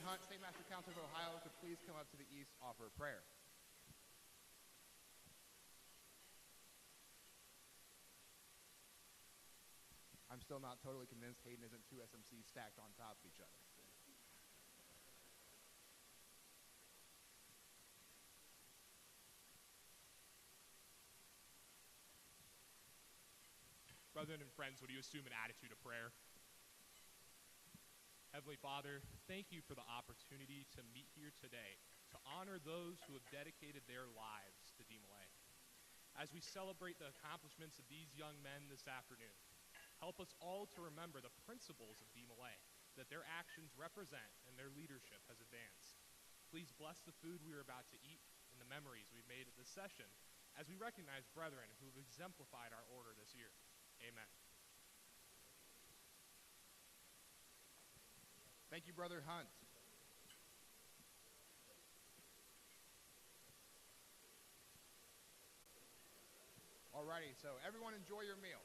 Hunt, State Master Council of Ohio, could please come up to the east, offer a prayer. I'm still not totally convinced Hayden isn't two SMCs stacked on top of each other. Brethren and friends, would you assume an attitude of prayer? Heavenly Father, thank you for the opportunity to meet here today to honor those who have dedicated their lives to DeMolay. As we celebrate the accomplishments of these young men this afternoon, help us all to remember the principles of DeMolay that their actions represent and their leadership has advanced. Please bless the food we are about to eat and the memories we've made at this session as we recognize brethren who have exemplified our order this year. Amen. Thank you, Brother Hunt. Alrighty, so everyone enjoy your meal.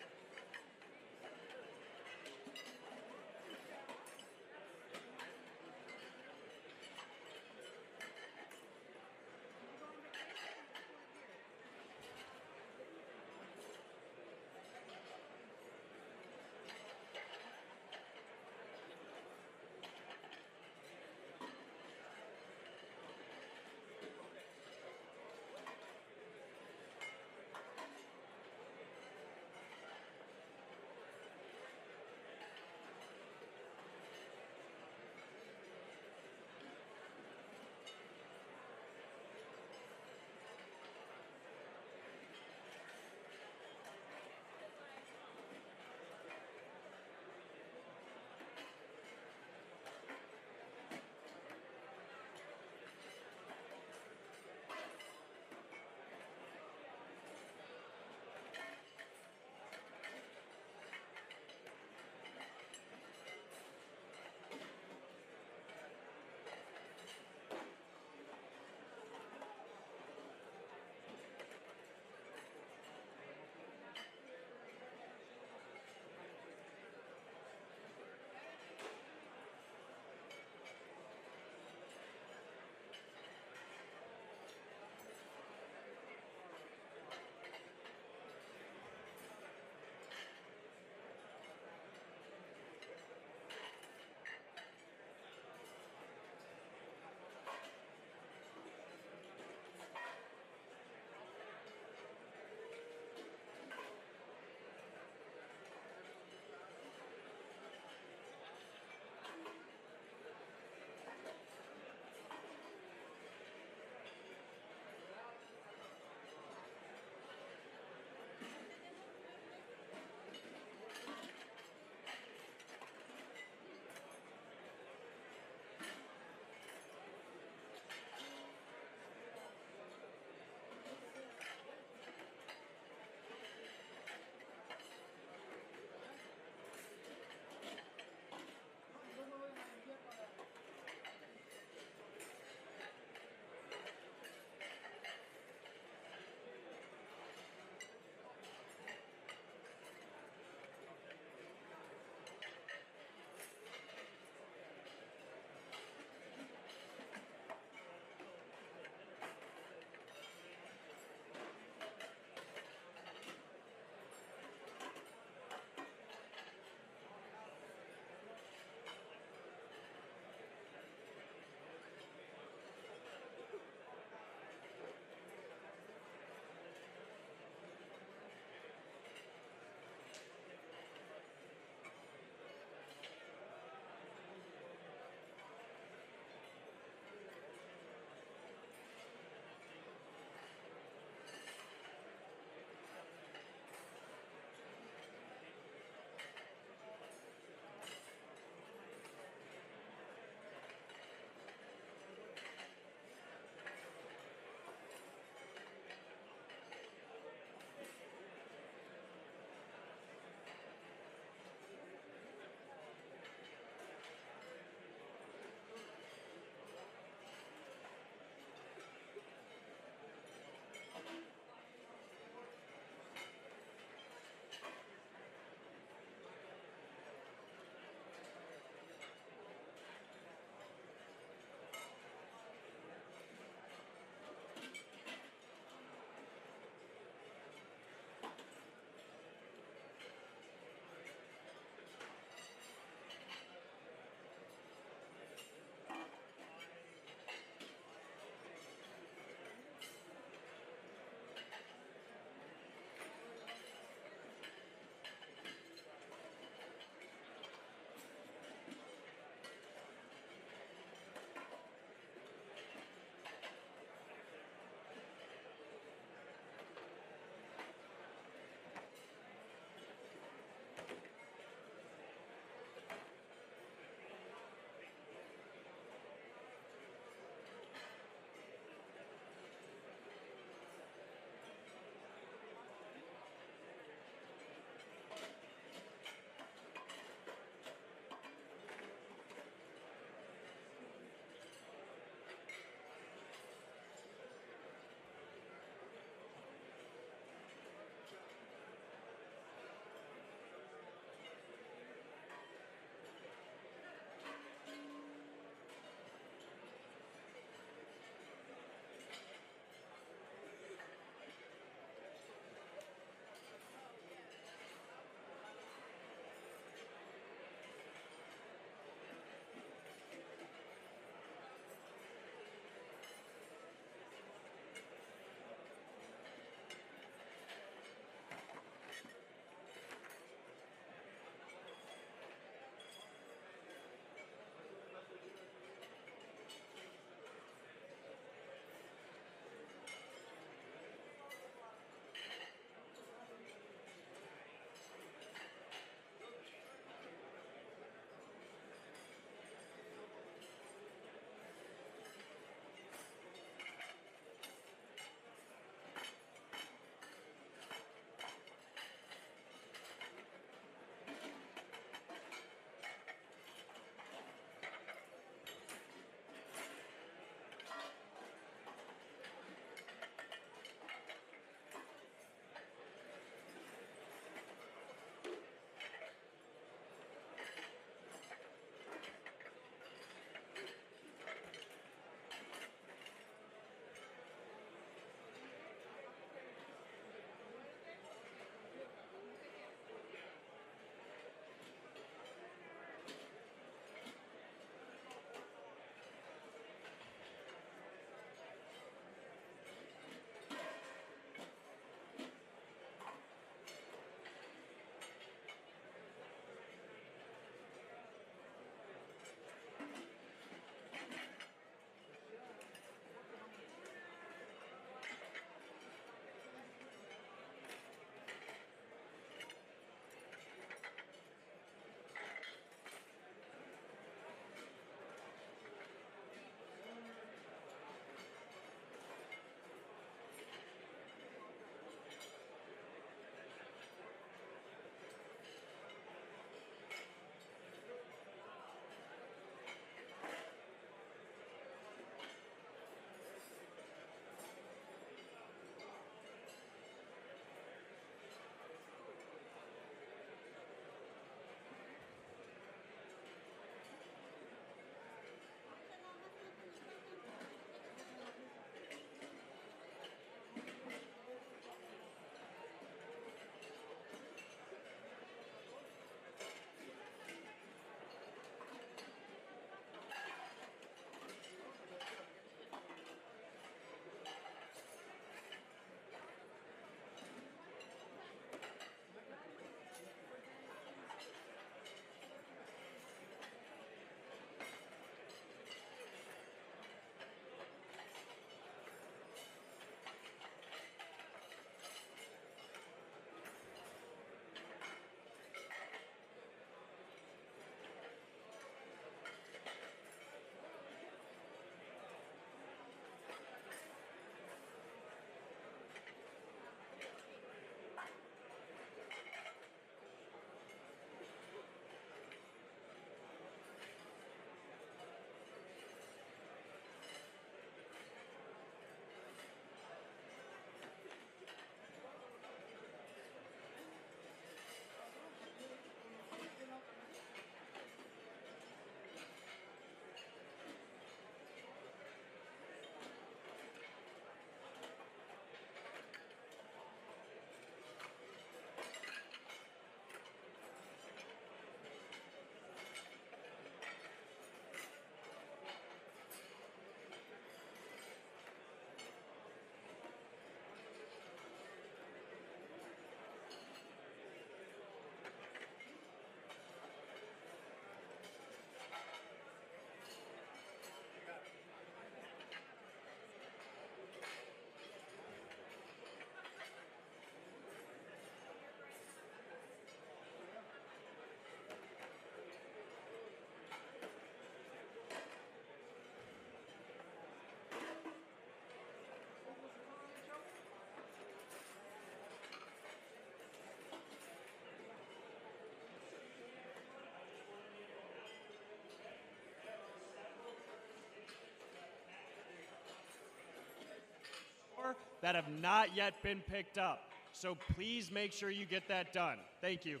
for that have not yet been picked up. So please make sure you get that done. Thank you.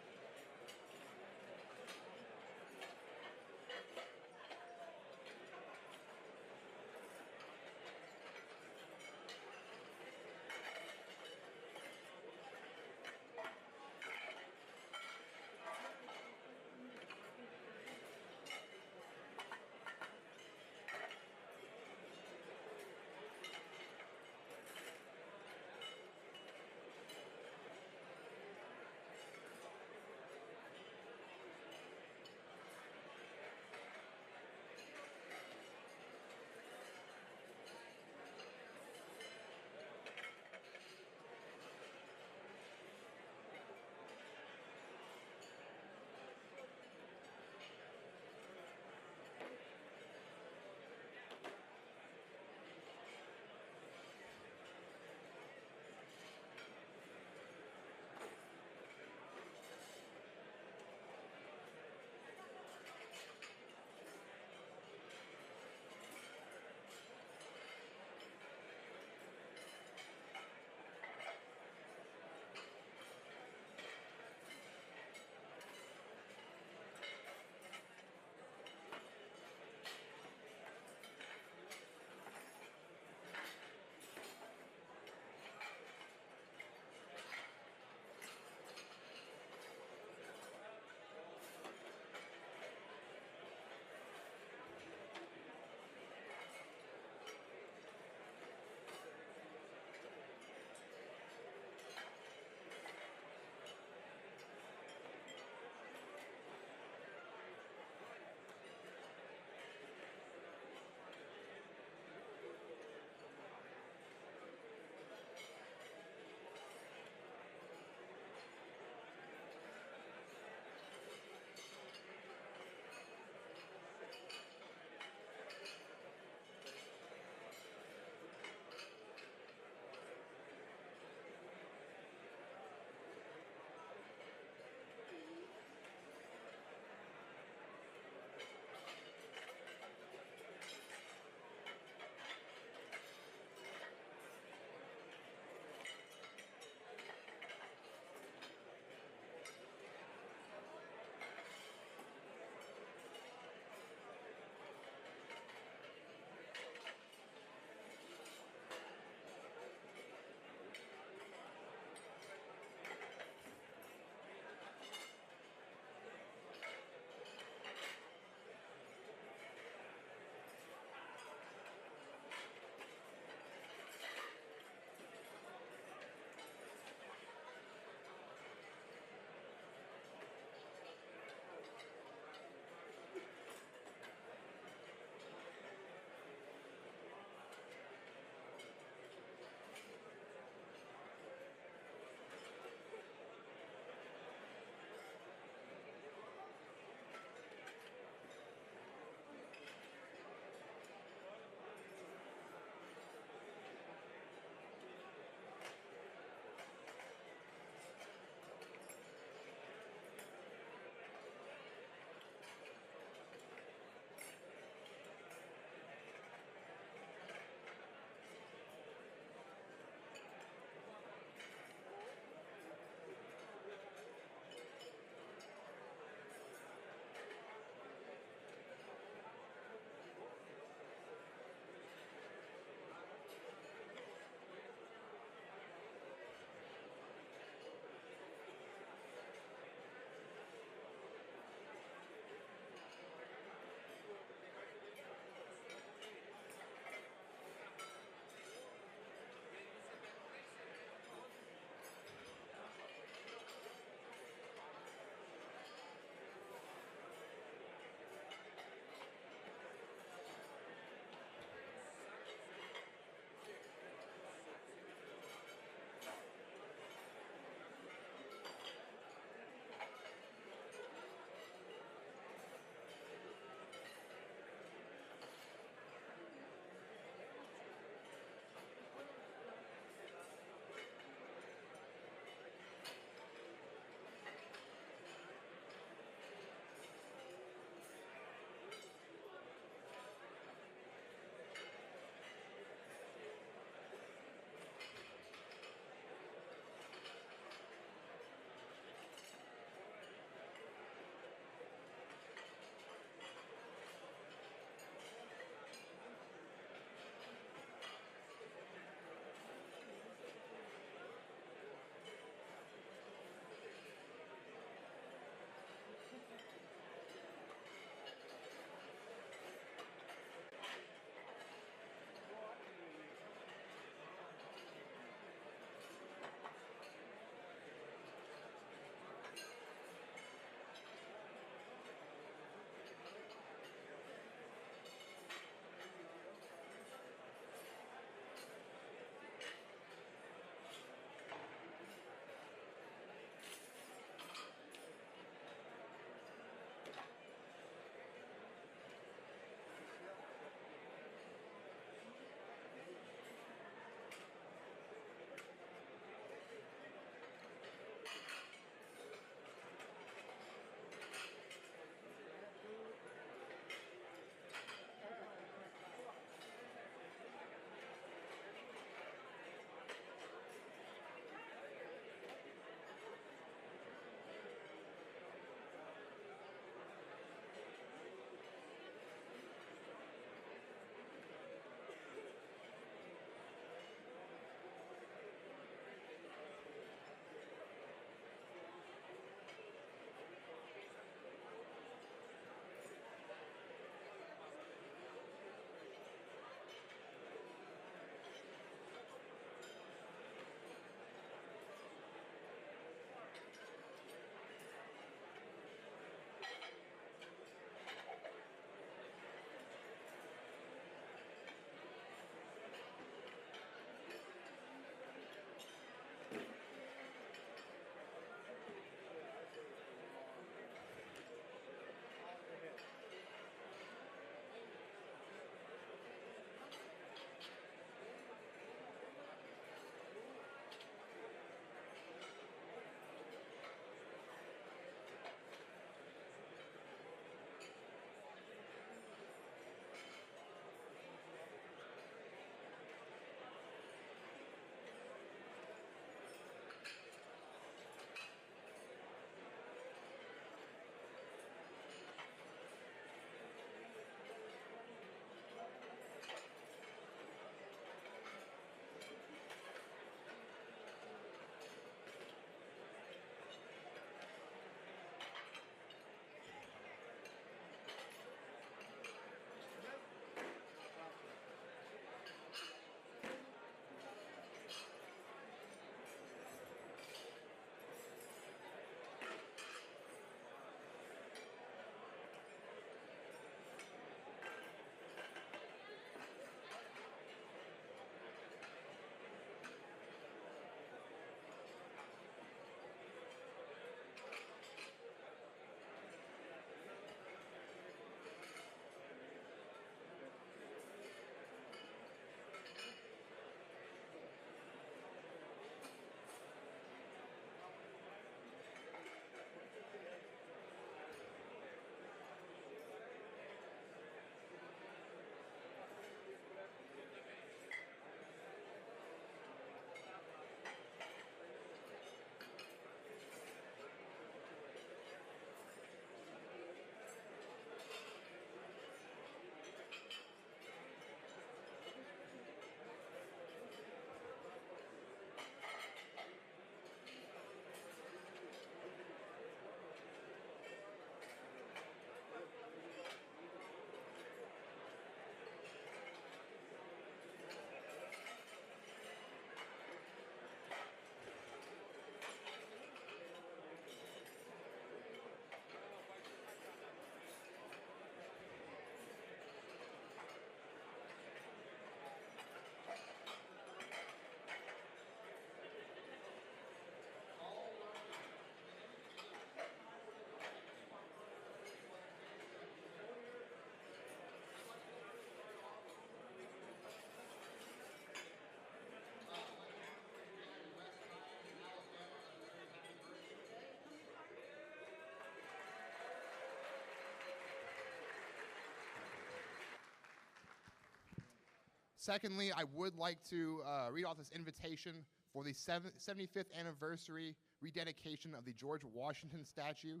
Secondly, I would like to read off this invitation for the 75th anniversary rededication of the George Washington statue.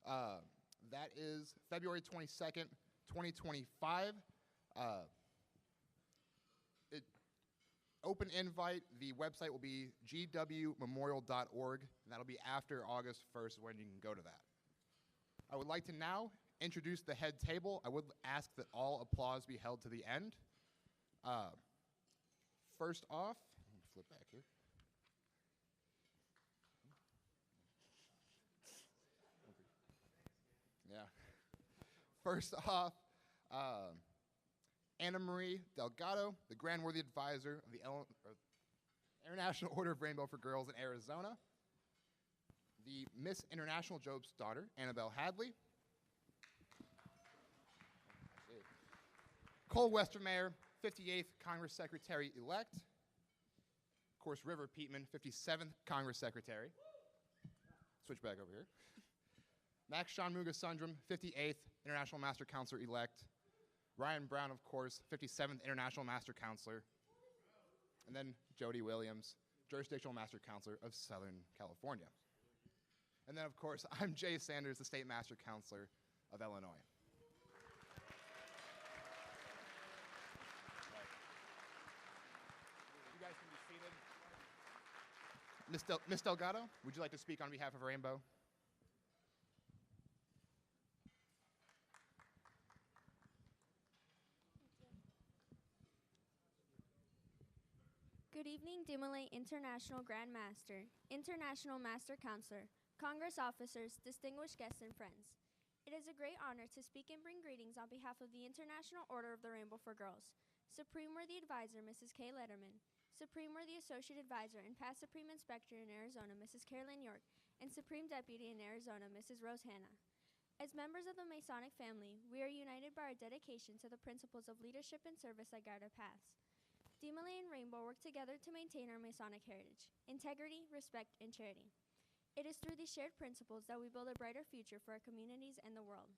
That is February 22nd, 2025. Open invite. The website will be gwmemorial.org, and that'll be after August 1st when you can go to that. I would like to now introduce the head table. I would ask that all applause be held to the end. First off, let me flip back here. Yeah. First off, Anna Marie Delgado, the Grand Worthy Advisor of the International Order of Rainbow for Girls in Arizona. The Miss International Job's daughter, Annabelle Hadley. Cole Westermeyer, 58th Congress Secretary-elect. Of course, River Peatman, 57th Congress Secretary. Switch back over here. Max Sean Mugasundram, 58th International Master Counselor-elect. Ryan Brown, of course, 57th International Master Counselor. And then Jody Williams, Jurisdictional Master Counselor of Southern California. And then, of course, I'm Jay Sanders, the State Master Counselor of Illinois. You guys can be seated. Ms. Delgado, would you like to speak on behalf of Rainbow? Good evening, DeMolay International Grand Master, International Master Counselor, Congress officers, distinguished guests, and friends. It is a great honor to speak and bring greetings on behalf of the International Order of the Rainbow for Girls, Supreme Worthy Advisor, Mrs. Kay Letterman, Supreme Worthy Associate Advisor and past Supreme Inspector in Arizona, Mrs. Carolyn York, and Supreme Deputy in Arizona, Mrs. Rose Hanna. As members of the Masonic family, we are united by our dedication to the principles of leadership and service that guide our paths. DeMolay and Rainbow work together to maintain our Masonic heritage, integrity, respect, and charity. It is through these shared principles that we build a brighter future for our communities and the world.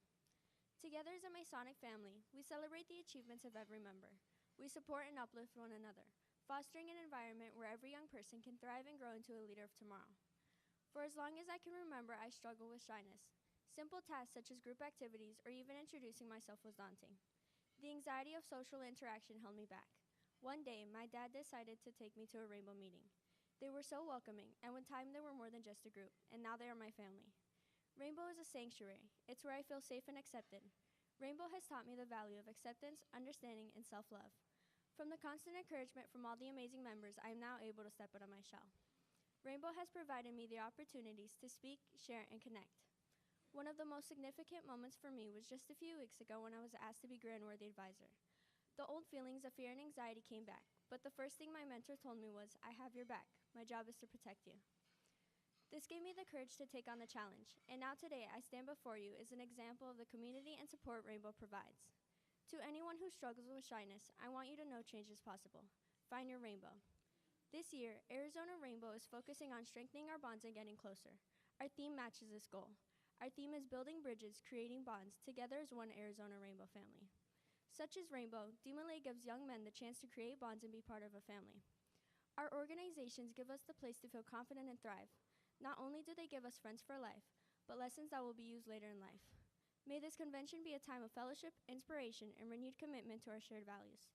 Together as a Masonic family, we celebrate the achievements of every member. We support and uplift one another, fostering an environment where every young person can thrive and grow into a leader of tomorrow. For as long as I can remember, I struggled with shyness. Simple tasks such as group activities or even introducing myself was daunting. The anxiety of social interaction held me back. One day, my dad decided to take me to a Rainbow meeting. They were so welcoming, and with time they were more than just a group, and now they are my family. Rainbow is a sanctuary. It's where I feel safe and accepted. Rainbow has taught me the value of acceptance, understanding, and self-love. From the constant encouragement from all the amazing members, I am now able to step out of my shell. Rainbow has provided me the opportunities to speak, share, and connect. One of the most significant moments for me was just a few weeks ago when I was asked to be Grand Worthy Advisor. The old feelings of fear and anxiety came back, but the first thing my mentor told me was, "I have your back. My job is to protect you." This gave me the courage to take on the challenge, and now today I stand before you as an example of the community and support Rainbow provides. To anyone who struggles with shyness, I want you to know change is possible. Find your rainbow. This year, Arizona Rainbow is focusing on strengthening our bonds and getting closer. Our theme matches this goal. Our theme is building bridges, creating bonds, together as one Arizona Rainbow family. Such as Rainbow, DeMolay gives young men the chance to create bonds and be part of a family. Our organizations give us the place to feel confident and thrive. Not only do they give us friends for life, but lessons that will be used later in life. May this convention be a time of fellowship, inspiration, and renewed commitment to our shared values.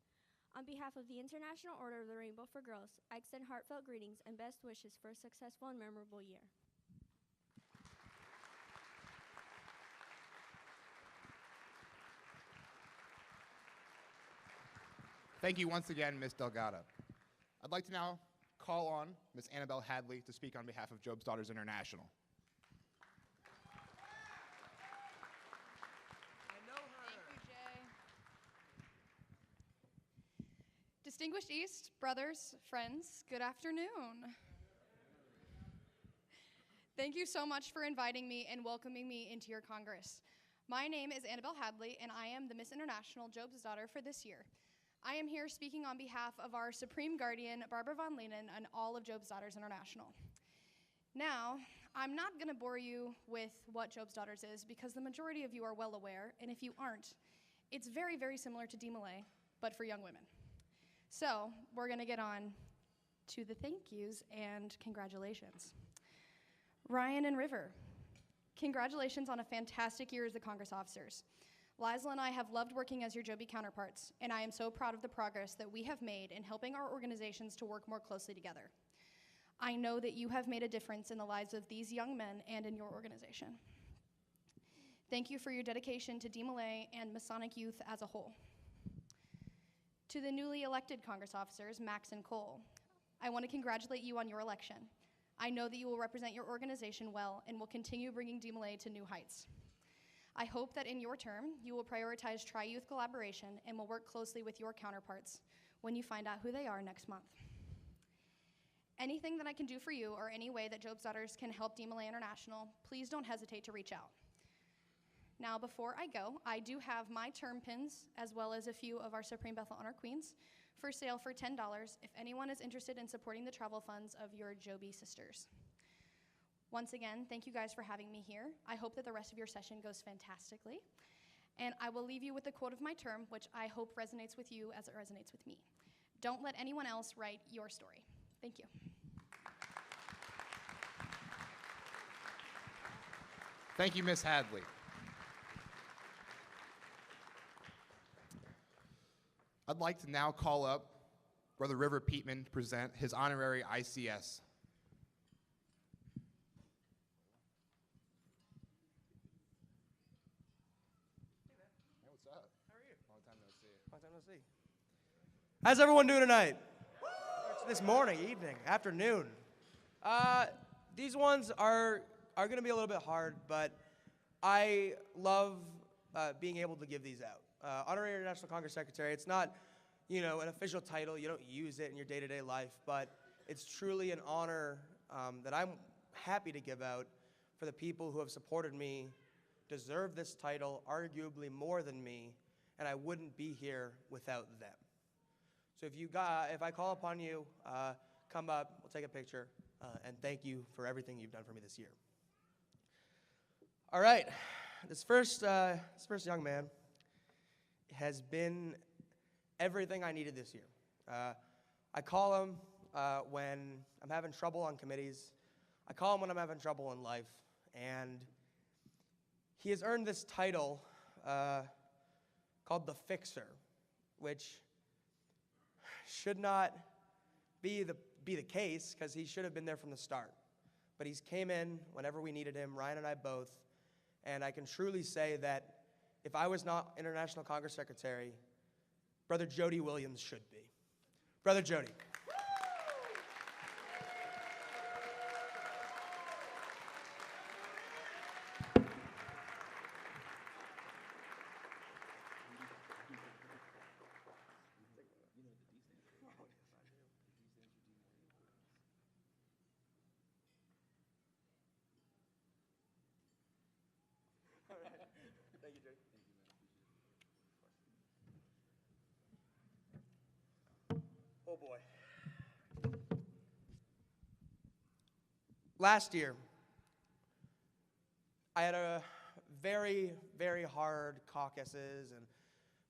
On behalf of the International Order of the Rainbow for Girls, I extend heartfelt greetings and best wishes for a successful and memorable year. Thank you once again, Ms. Delgado. I'd like to now call on Ms. Annabelle Hadley to speak on behalf of Job's Daughters International. Thank you, Jay. Distinguished East, brothers, friends, good afternoon. Thank you so much for inviting me and welcoming me into your Congress. My name is Annabelle Hadley, and I am the Miss International Job's Daughter for this year. I am here speaking on behalf of our Supreme Guardian, Barbara von Leenen, and all of Job's Daughters International. Now, I'm not going to bore you with what Job's Daughters is because the majority of you are well aware, and if you aren't, it's very, very similar to DeMolay, but for young women. So we're going to get on to the thank yous and congratulations. Ryan and River, congratulations on a fantastic year as the Congress officers. Liza and I have loved working as your Joby counterparts, and I am so proud of the progress that we have made in helping our organizations to work more closely together. I know that you have made a difference in the lives of these young men and in your organization. Thank you for your dedication to DeMolay and Masonic youth as a whole. To the newly elected Congress officers, Max and Cole, I want to congratulate you on your election. I know that you will represent your organization well and will continue bringing DeMolay to new heights. I hope that in your term, you will prioritize tri-youth collaboration and will work closely with your counterparts when you find out who they are next month. Anything that I can do for you or any way that Job's Daughters can help DeMolay International, please don't hesitate to reach out. Now, before I go, I do have my term pins as well as a few of our Supreme Bethel Honor Queens for sale for $10 if anyone is interested in supporting the travel funds of your Joby sisters. Once again, thank you guys for having me here. I hope that the rest of your session goes fantastically. And I will leave you with the quote of my term, which I hope resonates with you as it resonates with me. Don't let anyone else write your story. Thank you. Thank you, Ms. Hadley. I'd like to now call up Brother River Peatman to present his honorary ICS. How's everyone doing tonight? This morning, evening, afternoon. These ones are going to be a little bit hard, but I love being able to give these out. Honorary International Congress Secretary, it's not, an official title. You don't use it in your day-to-day life, but it's truly an honor that I'm happy to give out for the people who have supported me, deserve this title, arguably more than me, and I wouldn't be here without them. So if I call upon you, come up, we'll take a picture, and thank you for everything you've done for me this year. All right, this first young man has been everything I needed this year. I call him when I'm having trouble on committees. I call him when I'm having trouble in life, and he has earned this title called the Fixer, which should not be the case because he should have been there from the start. But he's came in whenever we needed him, Ryan and I both, and I can truly say that if I was not International Congress Secretary, Brother Jody Williams should be. Brother Jody. Thank you, Jody. Oh boy. Last year, I had a very, very hard caucuses and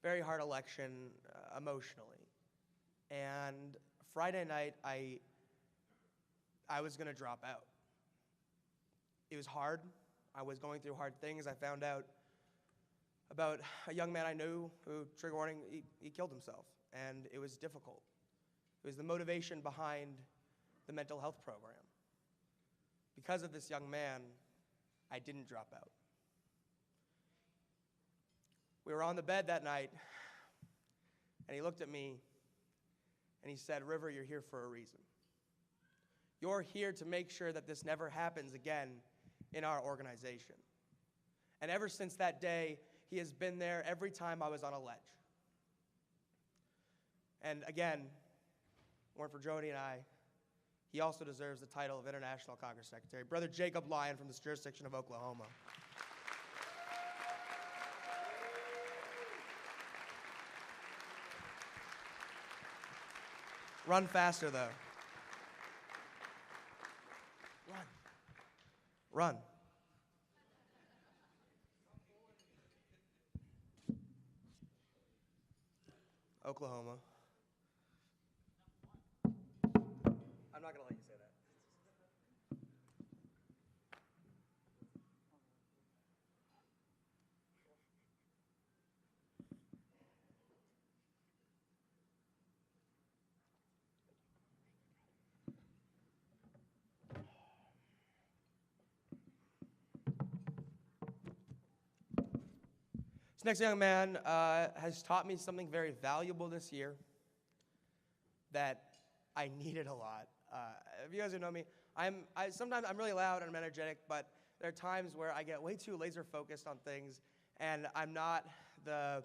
very hard election emotionally. And Friday night, I was going to drop out. It was hard. I was going through hard things. I found out about a young man I knew who, trigger warning, he killed himself. And it was difficult. It was the motivation behind the mental health program. Because of this young man, I didn't drop out. We were on the bed that night, and he looked at me, and he said, "River, you're here for a reason. You're here to make sure that this never happens again in our organization." And ever since that day, he has been there every time I was on a ledge. And again, weren't for Jody and I, he also deserves the title of International Congress Secretary. Brother Jacob Lyon from this jurisdiction of Oklahoma. Run faster, though. Run. Run. Oklahoma. This next young man has taught me something very valuable this year that I needed a lot. If you guys who know me, sometimes I'm really loud and I'm energetic, but there are times where I get way too laser focused on things, and I'm not the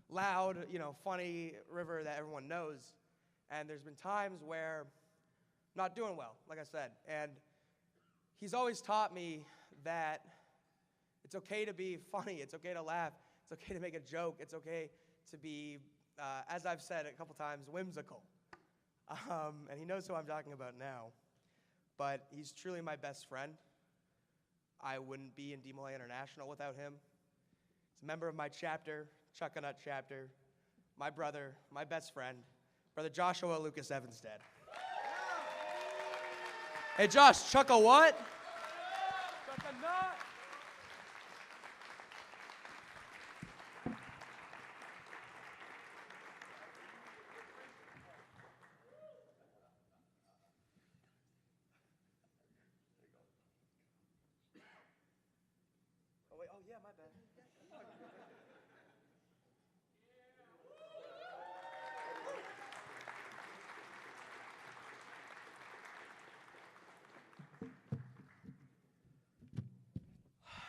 loud, funny River that everyone knows. And there's been times where I'm not doing well, like I said. And he's always taught me that it's okay to be funny, it's okay to laugh, it's okay to make a joke, it's okay to be, as I've said a couple times, whimsical. And he knows who I'm talking about now. But he's truly my best friend. I wouldn't be in DeMolay International without him. He's a member of my chapter, Chuckanut chapter, my brother, my best friend, Brother Joshua Lucas Evanstead. Hey Josh, chuck a what? Chuck a nut. Oh yeah, my bad.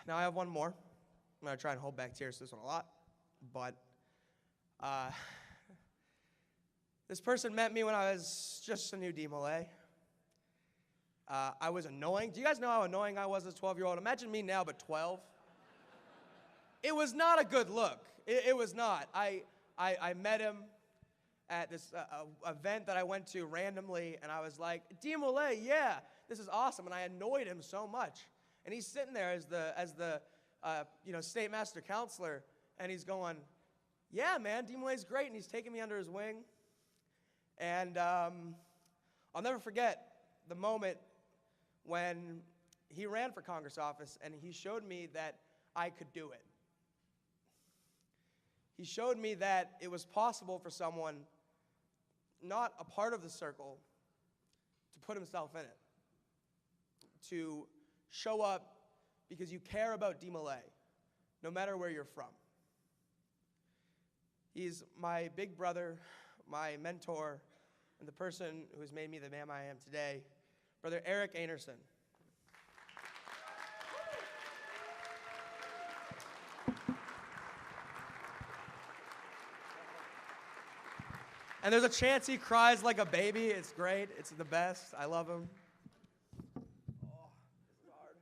Now I have one more. I'm going to try and hold back tears to this one a lot. But this person met me when I was just a new DeMolay. I was annoying. Do you guys know how annoying I was as a 12-year-old? Imagine me now, but 12. It was not a good look. It was not. I met him at this event that I went to randomly, and I was like, DeMolay, yeah, this is awesome. And I annoyed him so much. And he's sitting there as the state master counselor, and he's going, yeah, man, DeMolay's great, and he's taking me under his wing. And I'll never forget the moment when he ran for Congress office, and he showed me that I could do it. He showed me that it was possible for someone not a part of the circle to put himself in it, to show up because you care about DeMolay, no matter where you're from. He's my big brother, my mentor, and the person who has made me the man I am today, Brother Eric Anderson. And there's a chance he cries like a baby. It's great. It's the best. I love him. Oh, this is hard.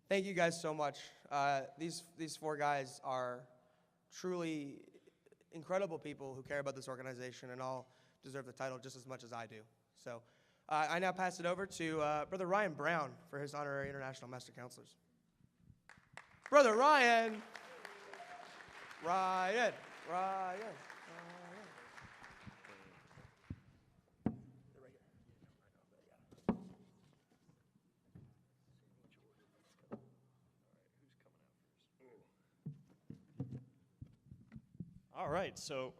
Thank you guys so much. These four guys are truly incredible people who care about this organization and all deserve the title just as much as I do. So I now pass it over to Brother Ryan Brown for his honorary International Master Counselors. Brother Ryan. Ryan. All right, so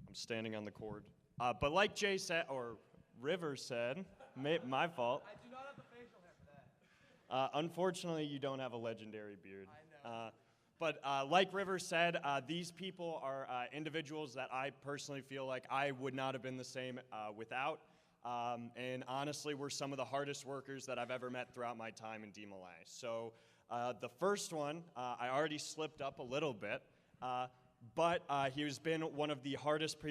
I'm standing on the cord. But like Jay said, or River said, my fault. I do not have the facial hair for that. Unfortunately, you don't have a legendary beard. I know. But like River said, these people are individuals that I personally feel like I would not have been the same without. And honestly, we're some of the hardest workers that I've ever met throughout my time in DeMolay. So the first one, I already slipped up a little bit. But he has been one of the hardest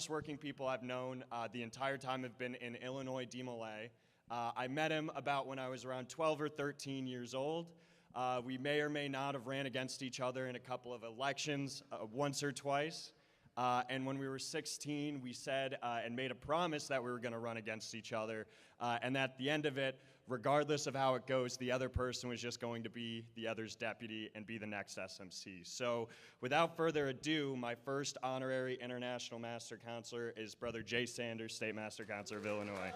working people I've known the entire time I've been in Illinois DeMolay. I met him about when I was around 12 or 13 years old. We may or may not have ran against each other in a couple of elections, once or twice. And when we were 16, we said and made a promise that we were going to run against each other. And at the end of it, regardless of how it goes, the other person was just going to be the other's deputy and be the next SMC. So without further ado, my first honorary International Master Counselor is Brother Jay Sanders, State Master Counselor of Illinois.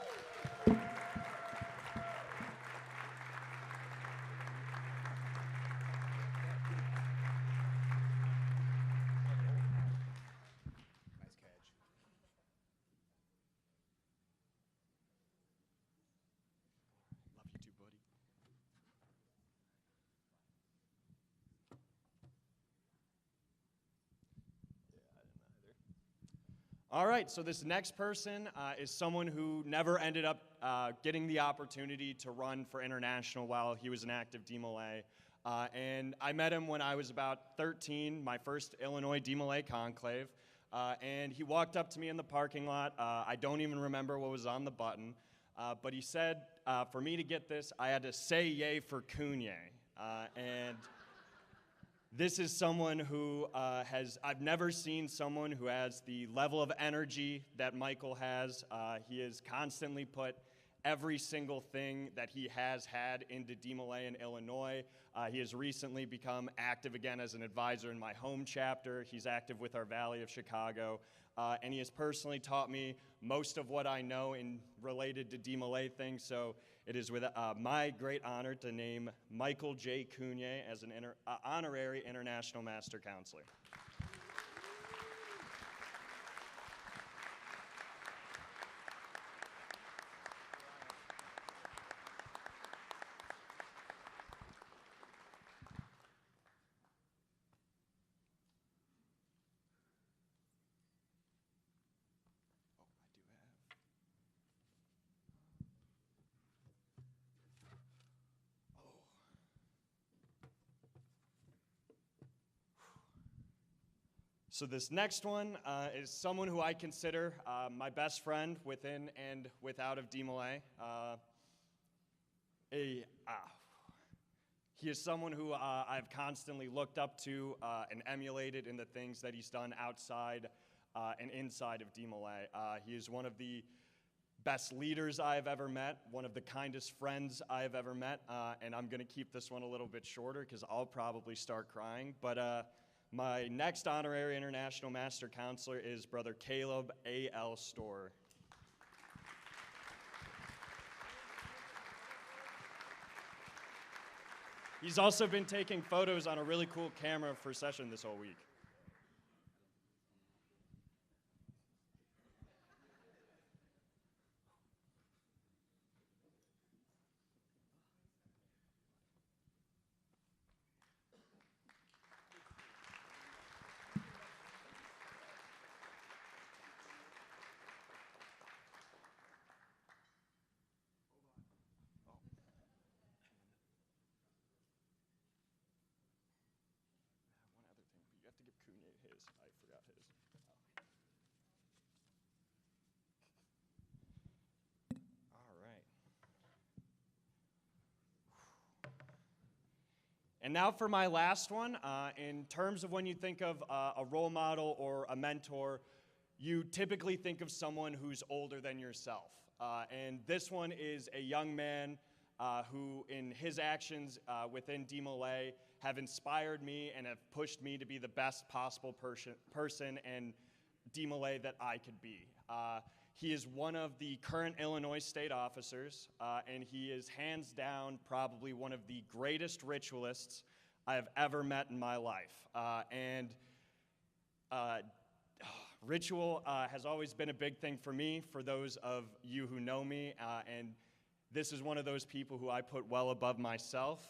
All right, so this next person is someone who never ended up getting the opportunity to run for international while he was an active DeMolay. And I met him when I was about 13, my first Illinois DeMolay conclave. And he walked up to me in the parking lot. I don't even remember what was on the button. But he said, for me to get this, I had to say yay for Cunye. And this is someone who I've never seen someone who has the level of energy that Michael has. He has constantly put every single thing that he has had into DeMolay in Illinois. He has recently become active again as an advisor in my home chapter. He's active with our Valley of Chicago. And he has personally taught me most of what I know in related to DeMolay things. So it is with my great honor to name Michael J. Cunye as an honorary International Master Counselor. So this next one is someone who I consider my best friend within and without of DeMolay. He is someone who I've constantly looked up to and emulated in the things that he's done outside and inside of DeMolay. He is one of the best leaders I have ever met, one of the kindest friends I have ever met, and I'm going to keep this one a little bit shorter because I'll probably start crying. But my next honorary International Master Counselor is Brother Caleb A.L. Storer. He's also been taking photos on a really cool camera for session this whole week. To give Cunye his. I forgot his. All right. And now for my last one. In terms of when you think of a role model or a mentor, you typically think of someone who's older than yourself. And this one is a young man who, in his actions within DeMolay, have inspired me and have pushed me to be the best possible person and DeMolay that I could be. He is one of the current Illinois state officers, and he is hands down probably one of the greatest ritualists I have ever met in my life. Ritual has always been a big thing for me, for those of you who know me, and this is one of those people who I put well above myself.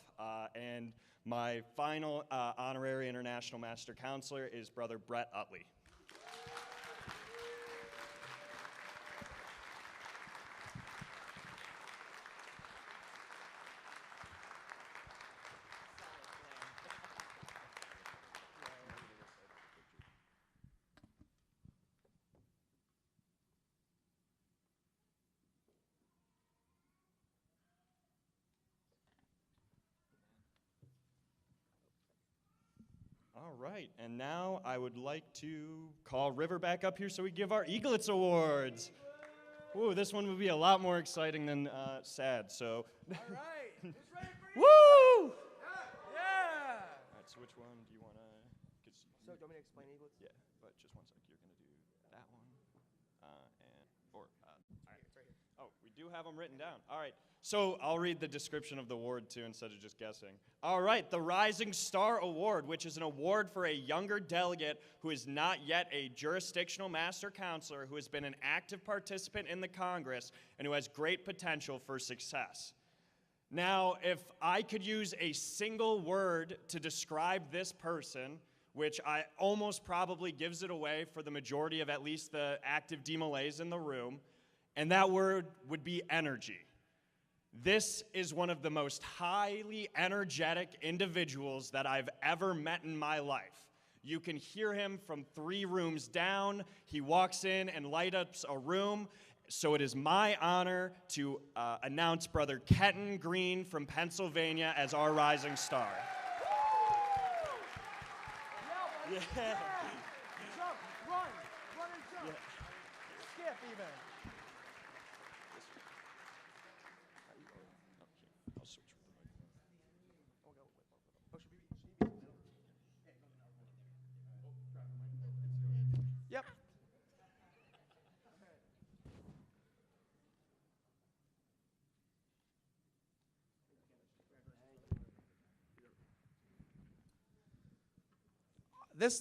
And my final honorary International Master Counselor is Brother Brett Utley. All right, and now I would like to call River back up here so we give our Eaglets Awards. Ooh, this one would be a lot more exciting than sad, so. All right, who's ready for Woo! Yeah! All right, so which one do you want to? So, do you want me to explain Eaglets? Yeah, but just one sec. You're going to do that one, all right. It's right here. Oh, we do have them written down. All right. So I'll read the description of the award, too, instead of just guessing. All right, the Rising Star Award, which is an award for a younger delegate who is not yet a jurisdictional master counselor, who has been an active participant in the Congress, and who has great potential for success. Now, if I could use a single word to describe this person, which I almost probably gives it away for the majority of at least the active DeMolays in the room, and that word would be energy. This is one of the most highly energetic individuals that I've ever met in my life. You can hear him from 3 rooms down. He walks in and lights up a room. So it is my honor to announce Brother Kenton Green from Pennsylvania as our rising star. Yeah. Jump, run and jump. Yeah. Skip even. I'll switch with the mic. Yep.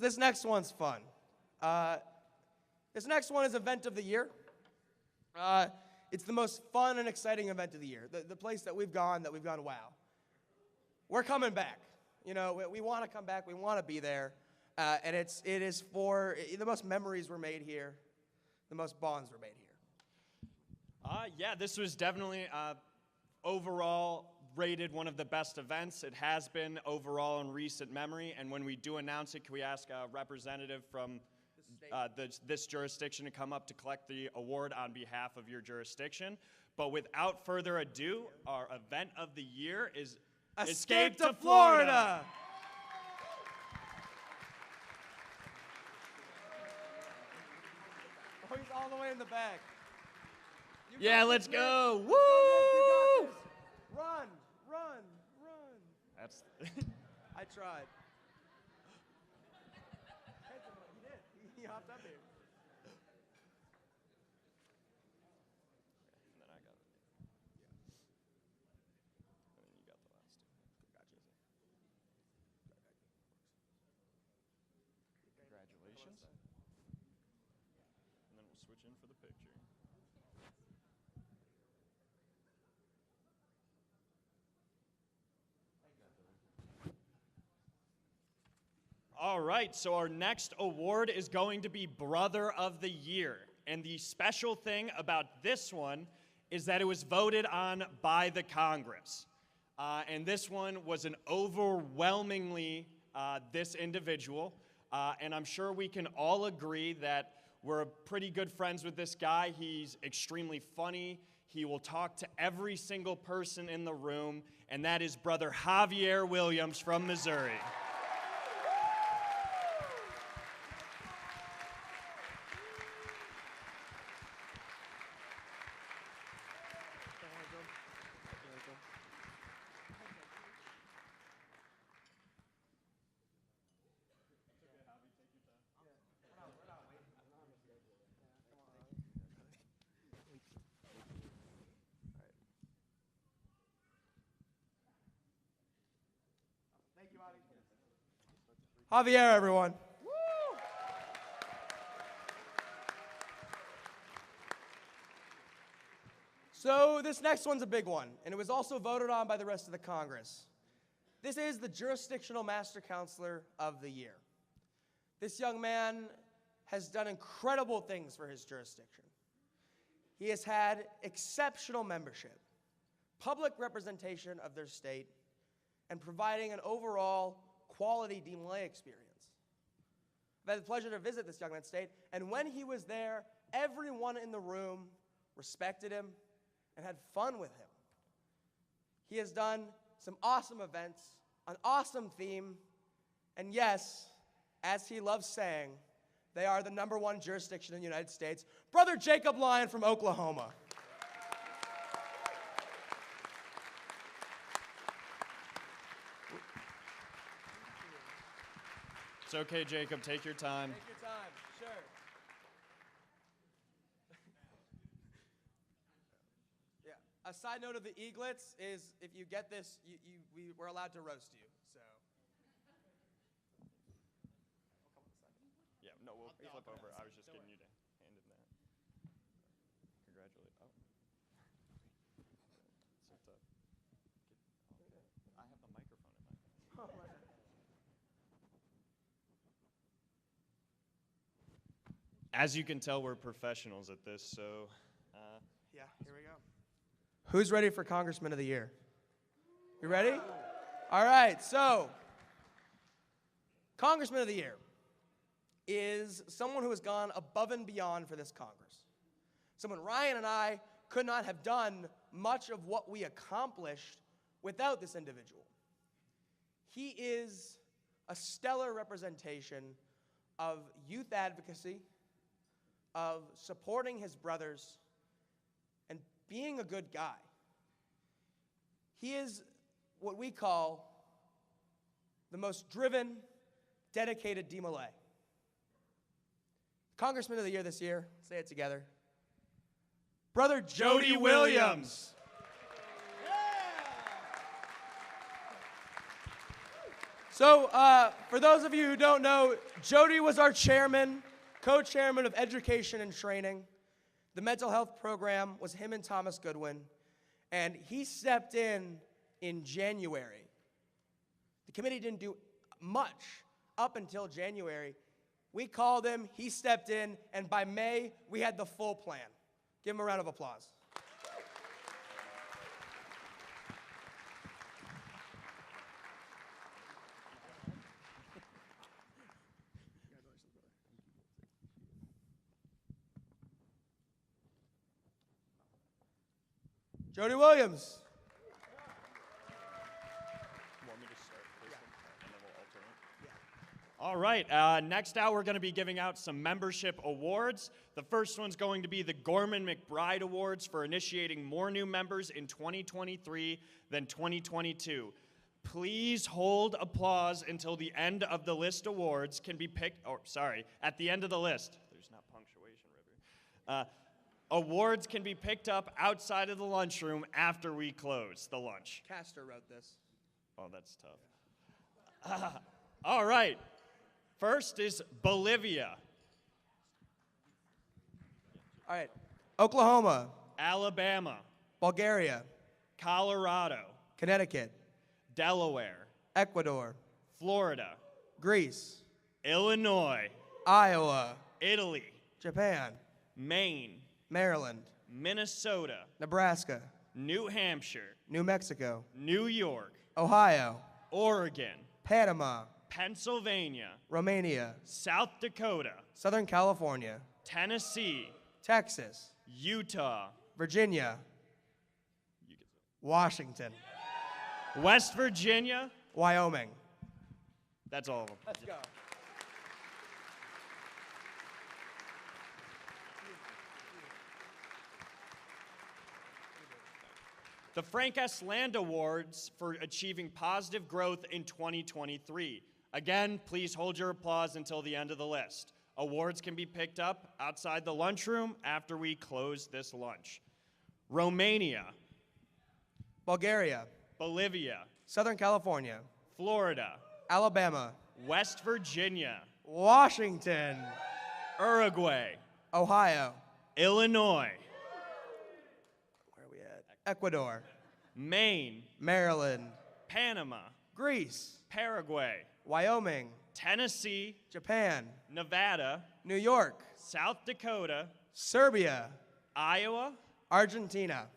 This next one's fun. This next one is event of the year. It's the most fun and exciting event of the year. The place that we've gone, wow. We're coming back. You know, we want to come back. We want to be there. And it is for the most memories were made here. The most bonds were made here. Yeah, this was definitely overall rated one of the best events. It has been overall in recent memory, and when we do announce it, can we ask a representative from this jurisdiction to come up to collect the award on behalf of your jurisdiction? But without further ado, our event of the year is Escape to Florida! Oh, he's all the way in the back. Yeah, let's go! Woo! You got this. Run. That's I tried. He did. He hopped up here. And then I got it. And then you got the last two. Gotcha. Congratulations. And then we'll switch in for the picture. All right, so our next award is going to be Brother of the Year. And the special thing about this one is that it was voted on by the Congress. And this one was an overwhelmingly this individual. And I'm sure we can all agree that we're pretty good friends with this guy. He's extremely funny. He will talk to every single person in the room. And that is Brother Javier Williams from Missouri. Javier, everyone. So this next one's a big one, and it was also voted on by the rest of the Congress. This is the Jurisdictional Master Counselor of the Year. This young man has done incredible things for his jurisdiction. He has had exceptional membership, public representation of their state, and providing an overall quality DeMolay experience. I've had the pleasure to visit this young man's state, and when he was there, everyone in the room respected him and had fun with him. He has done some awesome events, an awesome theme, and yes, as he loves saying, they are the #1 jurisdiction in the United States. Brother Jacob Lyon from Oklahoma. It's okay, Jacob. Take your time. Take your time, sure. Yeah. A side note of the eaglets is if you get this, we're allowed to roast you. So. Yeah, no, we'll flip over. I was just getting you to hand him that. Congratulate. Oh. I have the microphone in my hand. As you can tell, we're professionals at this, so. Yeah, here we go. Who's ready for Congressman of the Year? You ready? All right, so Congressman of the Year is someone who has gone above and beyond for this Congress. Someone Ryan and I could not have done much of what we accomplished without this individual. He is a stellar representation of youth advocacy, of supporting his brothers, and being a good guy. He is what we call the most driven, dedicated DeMolay. Congressman of the Year this year, say it together. Brother Jody Williams. So, for those of you who don't know, Jody was our chairman, co-chairman of Education and Training. The mental health program was him and Thomas Goodwin, and he stepped in January. The committee didn't do much up until January. We called him, he stepped in, and by May, we had the full plan. Give him a round of applause. Jody Williams. All right, next out we're going to be giving out some membership awards. The first one's going to be the Gorman McBride Awards for initiating more new members in 2023 than 2022. Please hold applause until the end of the list awards can be picked, at the end of the list. There's not punctuation, River. Awards can be picked up outside of the lunchroom after we close the lunch. Castor wrote this. Oh, that's tough. All right. First is Bolivia. All right. Oklahoma. Alabama. Bulgaria. Colorado. Connecticut. Delaware. Ecuador. Florida. Greece. Illinois. Iowa. Italy. Japan. Maine. Maryland. Minnesota. Nebraska. New Hampshire. New Mexico. New York. Ohio. Oregon. Panama. Pennsylvania. Romania. South Dakota. Southern California. Tennessee. Texas. Utah. Virginia. Washington. West Virginia. Wyoming. That's all of them. Let's go. The Frank S. Land Awards for achieving positive growth in 2023. Again, please hold your applause until the end of the list. Awards can be picked up outside the lunchroom after we close this lunch. Romania. Bulgaria. Bolivia. Southern California. Florida. Alabama. West Virginia. Washington. Uruguay. Ohio. Illinois. Where are we at? Ecuador. Maine. Maryland. Panama. Greece. Paraguay. Wyoming. Tennessee. Japan. Nevada. New York. South Dakota. Serbia. Iowa. Argentina.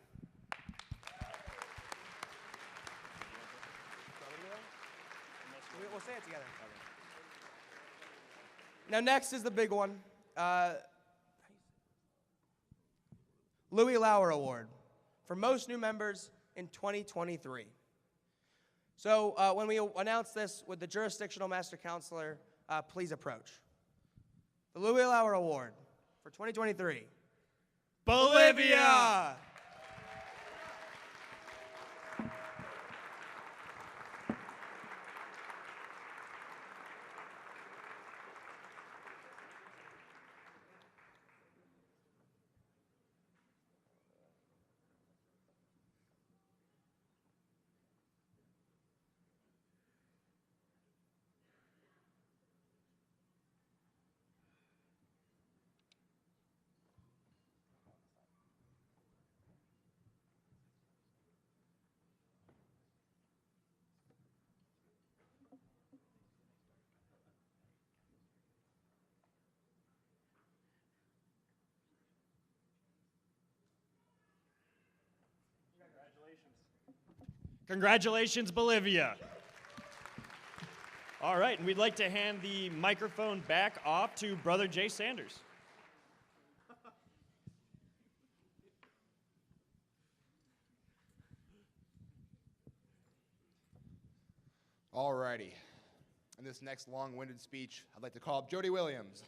We'll say it together. Now next is the big one. Louis Lauer Award for most new members in 2023. So when we announce this, would the jurisdictional master counselor please approach? The Louis Lauer Award for 2023. Bolivia! Congratulations, Bolivia. All right, and we'd like to hand the microphone back off to Brother Jay Sanders. All righty. In this next long-winded speech, I'd like to call up Jody Williams.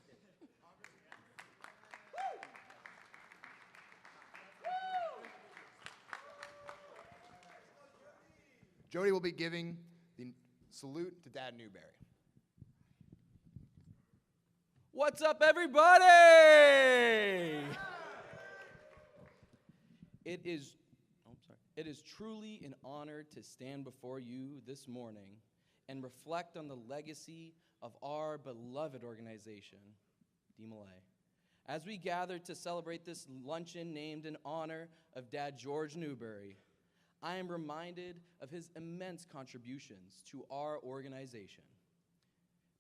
Jody will be giving the salute to Dad Newbury. What's up, everybody? It is truly an honor to stand before you this morning and reflect on the legacy of our beloved organization, DeMolay. As we gather to celebrate this luncheon named in honor of Dad George Newbury, I am reminded of his immense contributions to our organization.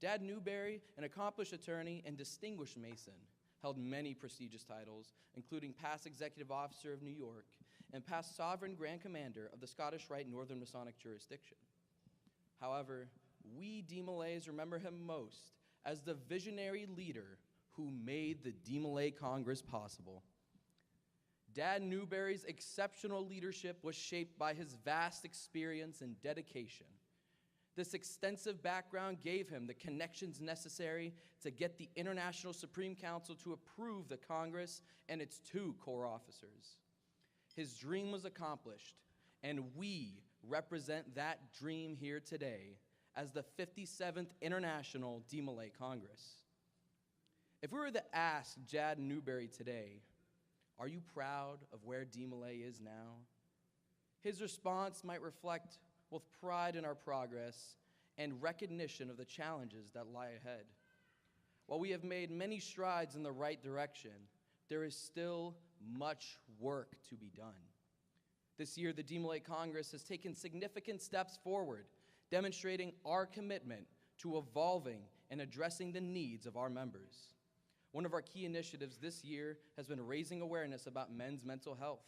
Dad Newbury, an accomplished attorney and distinguished Mason, held many prestigious titles, including past Executive Officer of New York and past Sovereign Grand Commander of the Scottish Rite Northern Masonic Jurisdiction. However, we DeMolays remember him most as the visionary leader who made the DeMolay Congress possible. Dad Newbury's exceptional leadership was shaped by his vast experience and dedication. This extensive background gave him the connections necessary to get the International Supreme Council to approve the Congress and its 2 core officers. His dream was accomplished, and we represent that dream here today as the 57th International DeMolay Congress. If we were to ask Dad Newbury today, "Are you proud of where DeMolay is now?" his response might reflect both pride in our progress and recognition of the challenges that lie ahead. While we have made many strides in the right direction, there is still much work to be done. This year, the DeMolay Congress has taken significant steps forward, demonstrating our commitment to evolving and addressing the needs of our members. One of our key initiatives this year has been raising awareness about men's mental health.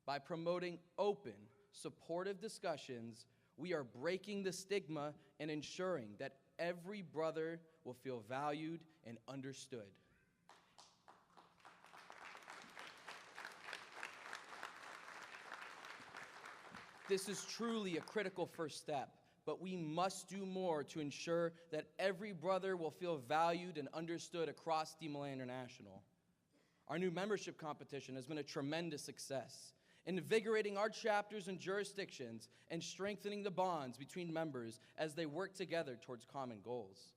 By promoting open, supportive discussions, we are breaking the stigma and ensuring that every brother will feel valued and understood. This is truly a critical first step, but we must do more to ensure that every brother will feel valued and understood across DeMolay International. Our new membership competition has been a tremendous success, invigorating our chapters and jurisdictions and strengthening the bonds between members as they work together towards common goals.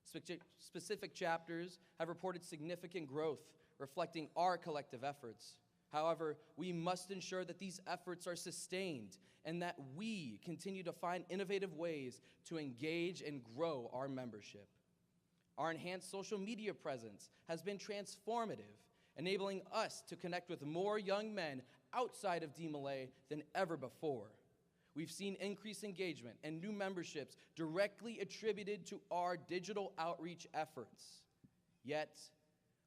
Specific chapters have reported significant growth, reflecting our collective efforts. However, we must ensure that these efforts are sustained and that we continue to find innovative ways to engage and grow our membership. Our enhanced social media presence has been transformative, enabling us to connect with more young men outside of DeMolay than ever before. We've seen increased engagement and new memberships directly attributed to our digital outreach efforts. Yet,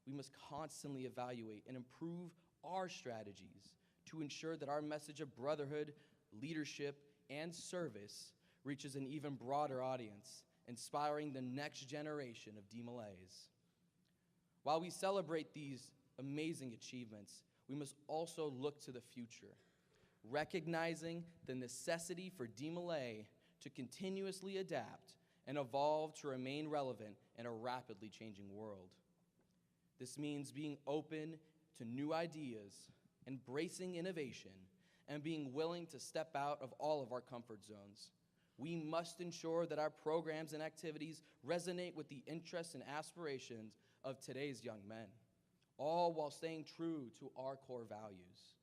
we must constantly evaluate and improve our strategies to ensure that our message of brotherhood, leadership, and service reaches an even broader audience, inspiring the next generation of DeMolays. While we celebrate these amazing achievements, we must also look to the future, recognizing the necessity for DeMolay to continuously adapt and evolve to remain relevant in a rapidly changing world. This means being open to new ideas, embracing innovation, and being willing to step out of all of our comfort zones. We must ensure that our programs and activities resonate with the interests and aspirations of today's young men, all while staying true to our core values.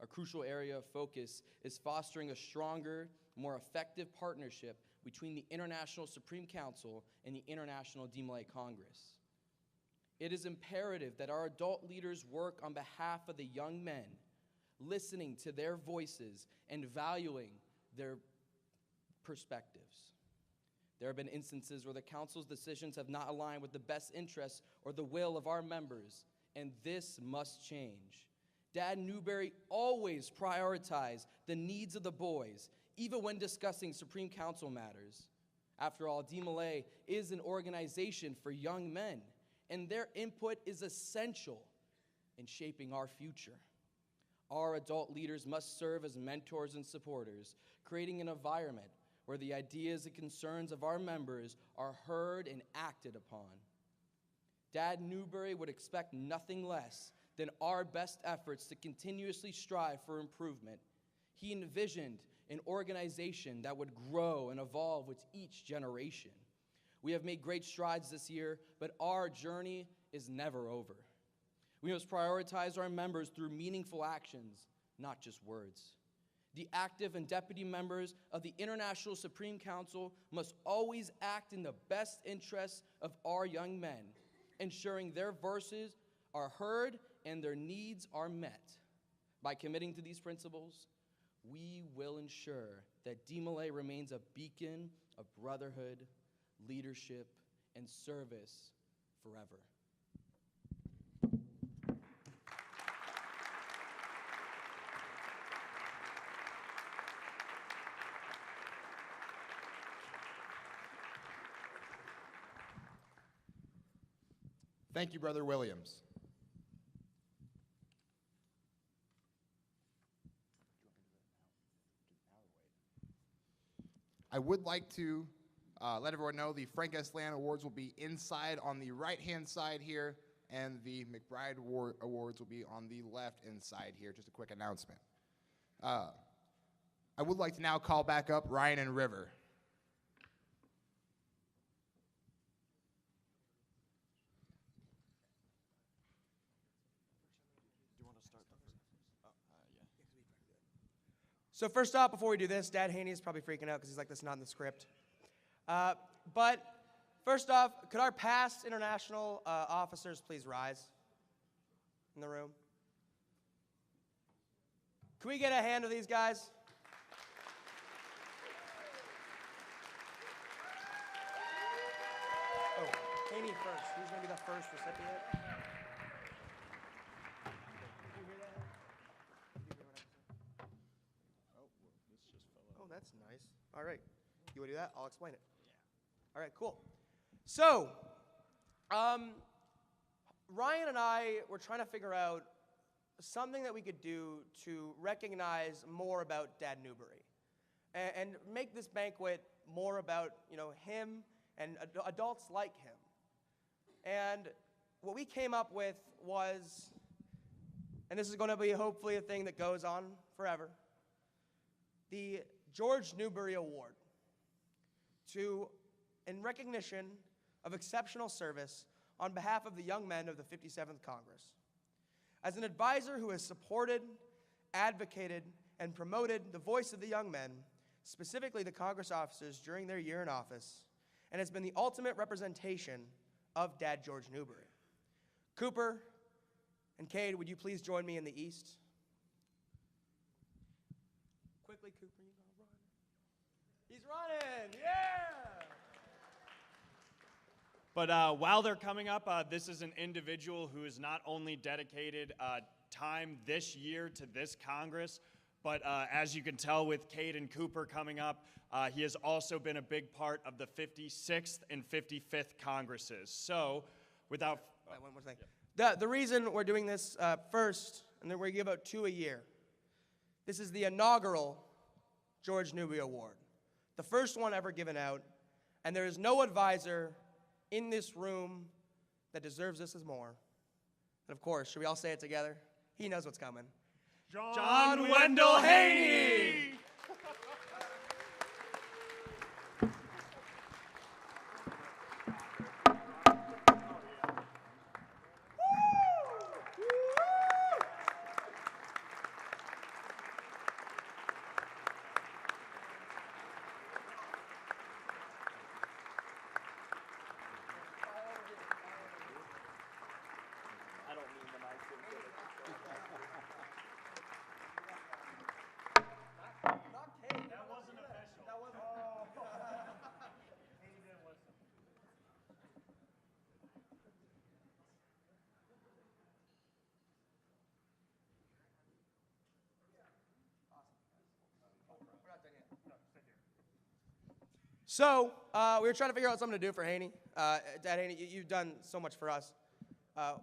A crucial area of focus is fostering a stronger, more effective partnership between the International Supreme Council and the International DeMolay Congress. It is imperative that our adult leaders work on behalf of the young men, listening to their voices and valuing their perspectives. There have been instances where the council's decisions have not aligned with the best interests or the will of our members, and this must change. Dad Newbury always prioritized the needs of the boys, even when discussing Supreme Council matters. After all, DeMolay is an organization for young men, and their input is essential in shaping our future. Our adult leaders must serve as mentors and supporters, creating an environment where the ideas and concerns of our members are heard and acted upon. Dad Newbury would expect nothing less than our best efforts to continuously strive for improvement. He envisioned an organization that would grow and evolve with each generation. We have made great strides this year, but our journey is never over. We must prioritize our members through meaningful actions, not just words. The active and deputy members of the International Supreme Council must always act in the best interests of our young men, ensuring their voices are heard and their needs are met. By committing to these principles, we will ensure that DeMolay remains a beacon of brotherhood, leadership, and service forever. Thank you, Brother Williams. I would like to let everyone know the Frank S. Land Awards will be inside on the right-hand side here, and the McBride Awards will be on the left inside here. Just a quick announcement. I would like to now call back up Ryan and River. So first off, before we do this, Dad Haney is probably freaking out because he's like, that's not in the script. But first off, could our past international officers please rise in the room? Can we get a hand of these guys? Oh, Haney first. Who's going to be the first recipient? That's nice. All right. You want to do that? I'll explain it. Yeah. All right, cool. So, Ryan and I were trying to figure out something that we could do to recognize more about Dad Newbury and make this banquet more about, him and adults like him. And what we came up with was, and this is going to be hopefully a thing that goes on forever, the George Newbury Award in recognition of exceptional service on behalf of the young men of the 57th Congress. As an advisor who has supported, advocated, and promoted the voice of the young men, specifically the Congress officers during their year in office, and has been the ultimate representation of Dad George Newbury. Cooper and Cade, would you please join me in the east? Quickly, Cooper, you gonna run? He's running, yeah! But while they're coming up, this is an individual who has not only dedicated time this year to this Congress, but as you can tell with Cade and Cooper coming up, he has also been a big part of the 56th and 55th Congresses. So, without... one more thing. Yeah. The reason we're doing this first, and then we give out 2 a year, this is the inaugural George Newbury Award, the first one ever given out, and there is no advisor in this room that deserves this as more. And of course, should we all say it together? He knows what's coming. John Wendell Haney! So we were trying to figure out something to do for Haney. Dad Haney, you've done so much for us.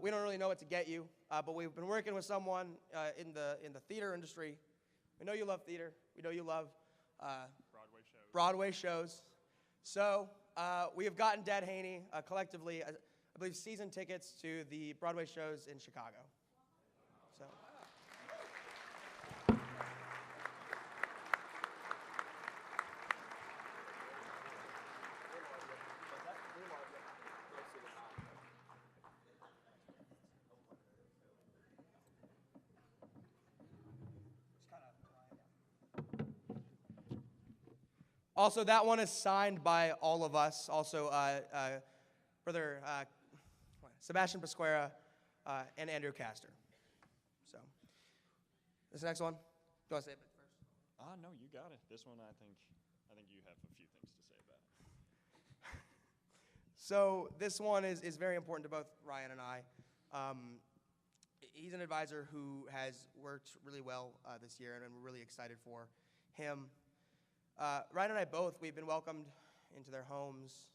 We don't really know what to get you, but we've been working with someone in the theater industry. We know you love theater. We know you love Broadway shows. So we have gotten Dad Haney collectively, I believe, season tickets to the Broadway shows in Chicago. So. Also, that one is signed by all of us. Also, Brother Sebastian Pasquera and Andrew Castor. So, this next one. Do you want to say it first? No, you got it. This one, I think you have a few things to say about it. So, this one is very important to both Ryan and I. He's an advisor who has worked really well this year, and we're really excited for him. Ryan and I both, we've been welcomed into their homes,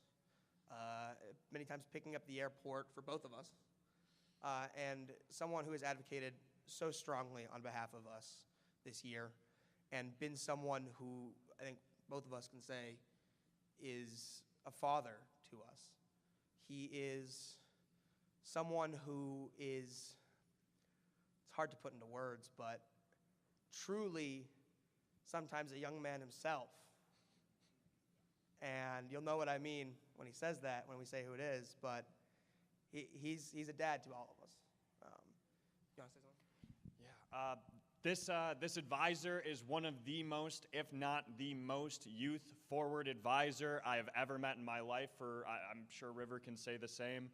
many times picking up the airport for both of us, and someone who has advocated so strongly on behalf of us this year, and been someone who I think both of us can say is a father to us. He is someone who is, it's hard to put into words, but truly sometimes a young man himself. And you'll know what I mean when he says that, when we say who it is, but he's a dad to all of us. You want to say something? Yeah. This advisor is one of the most, if not the most, youth-forward advisor I have ever met in my life. I'm sure River can say the same.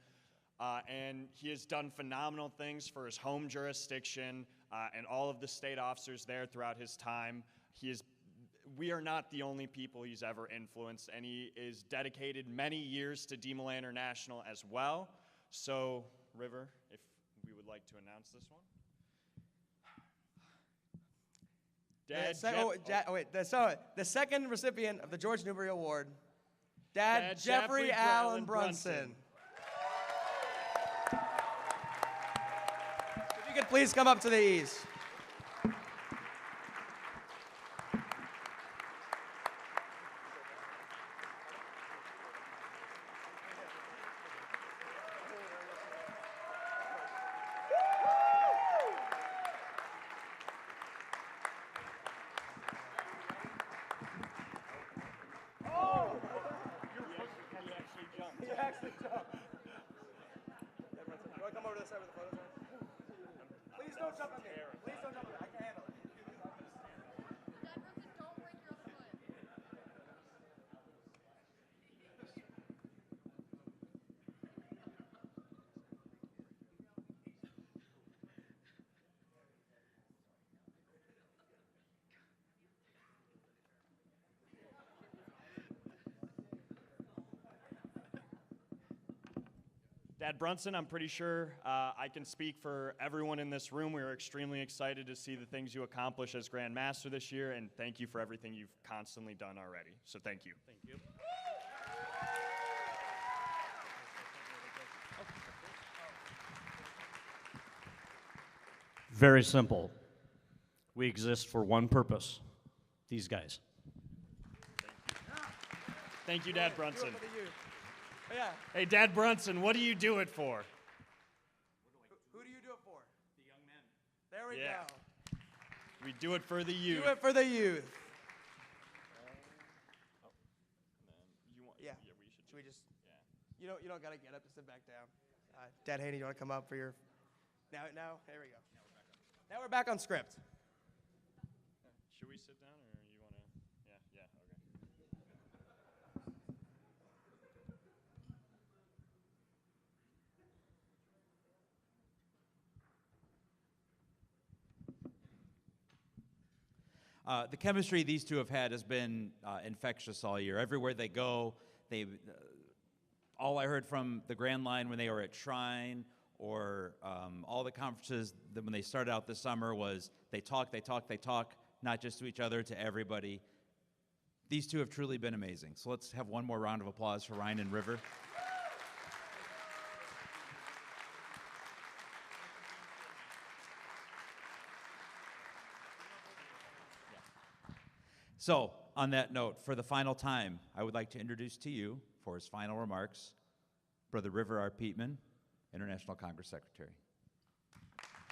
And he has done phenomenal things for his home jurisdiction and all of the state officers there throughout his time. We are not the only people he's ever influenced, and he is dedicated many years to DeMolay International as well. So, River, if we would like to announce this one. The second recipient of the George Newbury Award, Dad Jeffrey Allen Brunson. If you could please come up to the ease. Dad Brunson, I'm pretty sure I can speak for everyone in this room. We are extremely excited to see the things you accomplish as Grand Master this year, and thank you for everything you've constantly done already. So thank you. Thank you. Very simple. We exist for one purpose. These guys. Thank you, Dad Brunson. Oh, yeah. Hey, Dad Brunson, what do you do it for? Who do you do it for? The young men. There we Yeah. go. We do it for the youth. Do it for the youth. Yeah. Should we just? Yeah. You don't gotta get up to sit back down. Dad Haney, you wanna come up for your? Now, here we go. Now we're back on script. Should we sit down, or you wanna? Yeah. Okay. The chemistry these two have had has been infectious all year. Everywhere they go, all I heard from the Grand Line when they were at Shrine or all the conferences that when they started out this summer was they talk, not just to each other, to everybody. These two have truly been amazing. So let's have one more round of applause for Ryan and River. So, on that note, for the final time, I would like to introduce to you, for his final remarks, Brother River R. Peatman, International Congress Secretary. Thank you.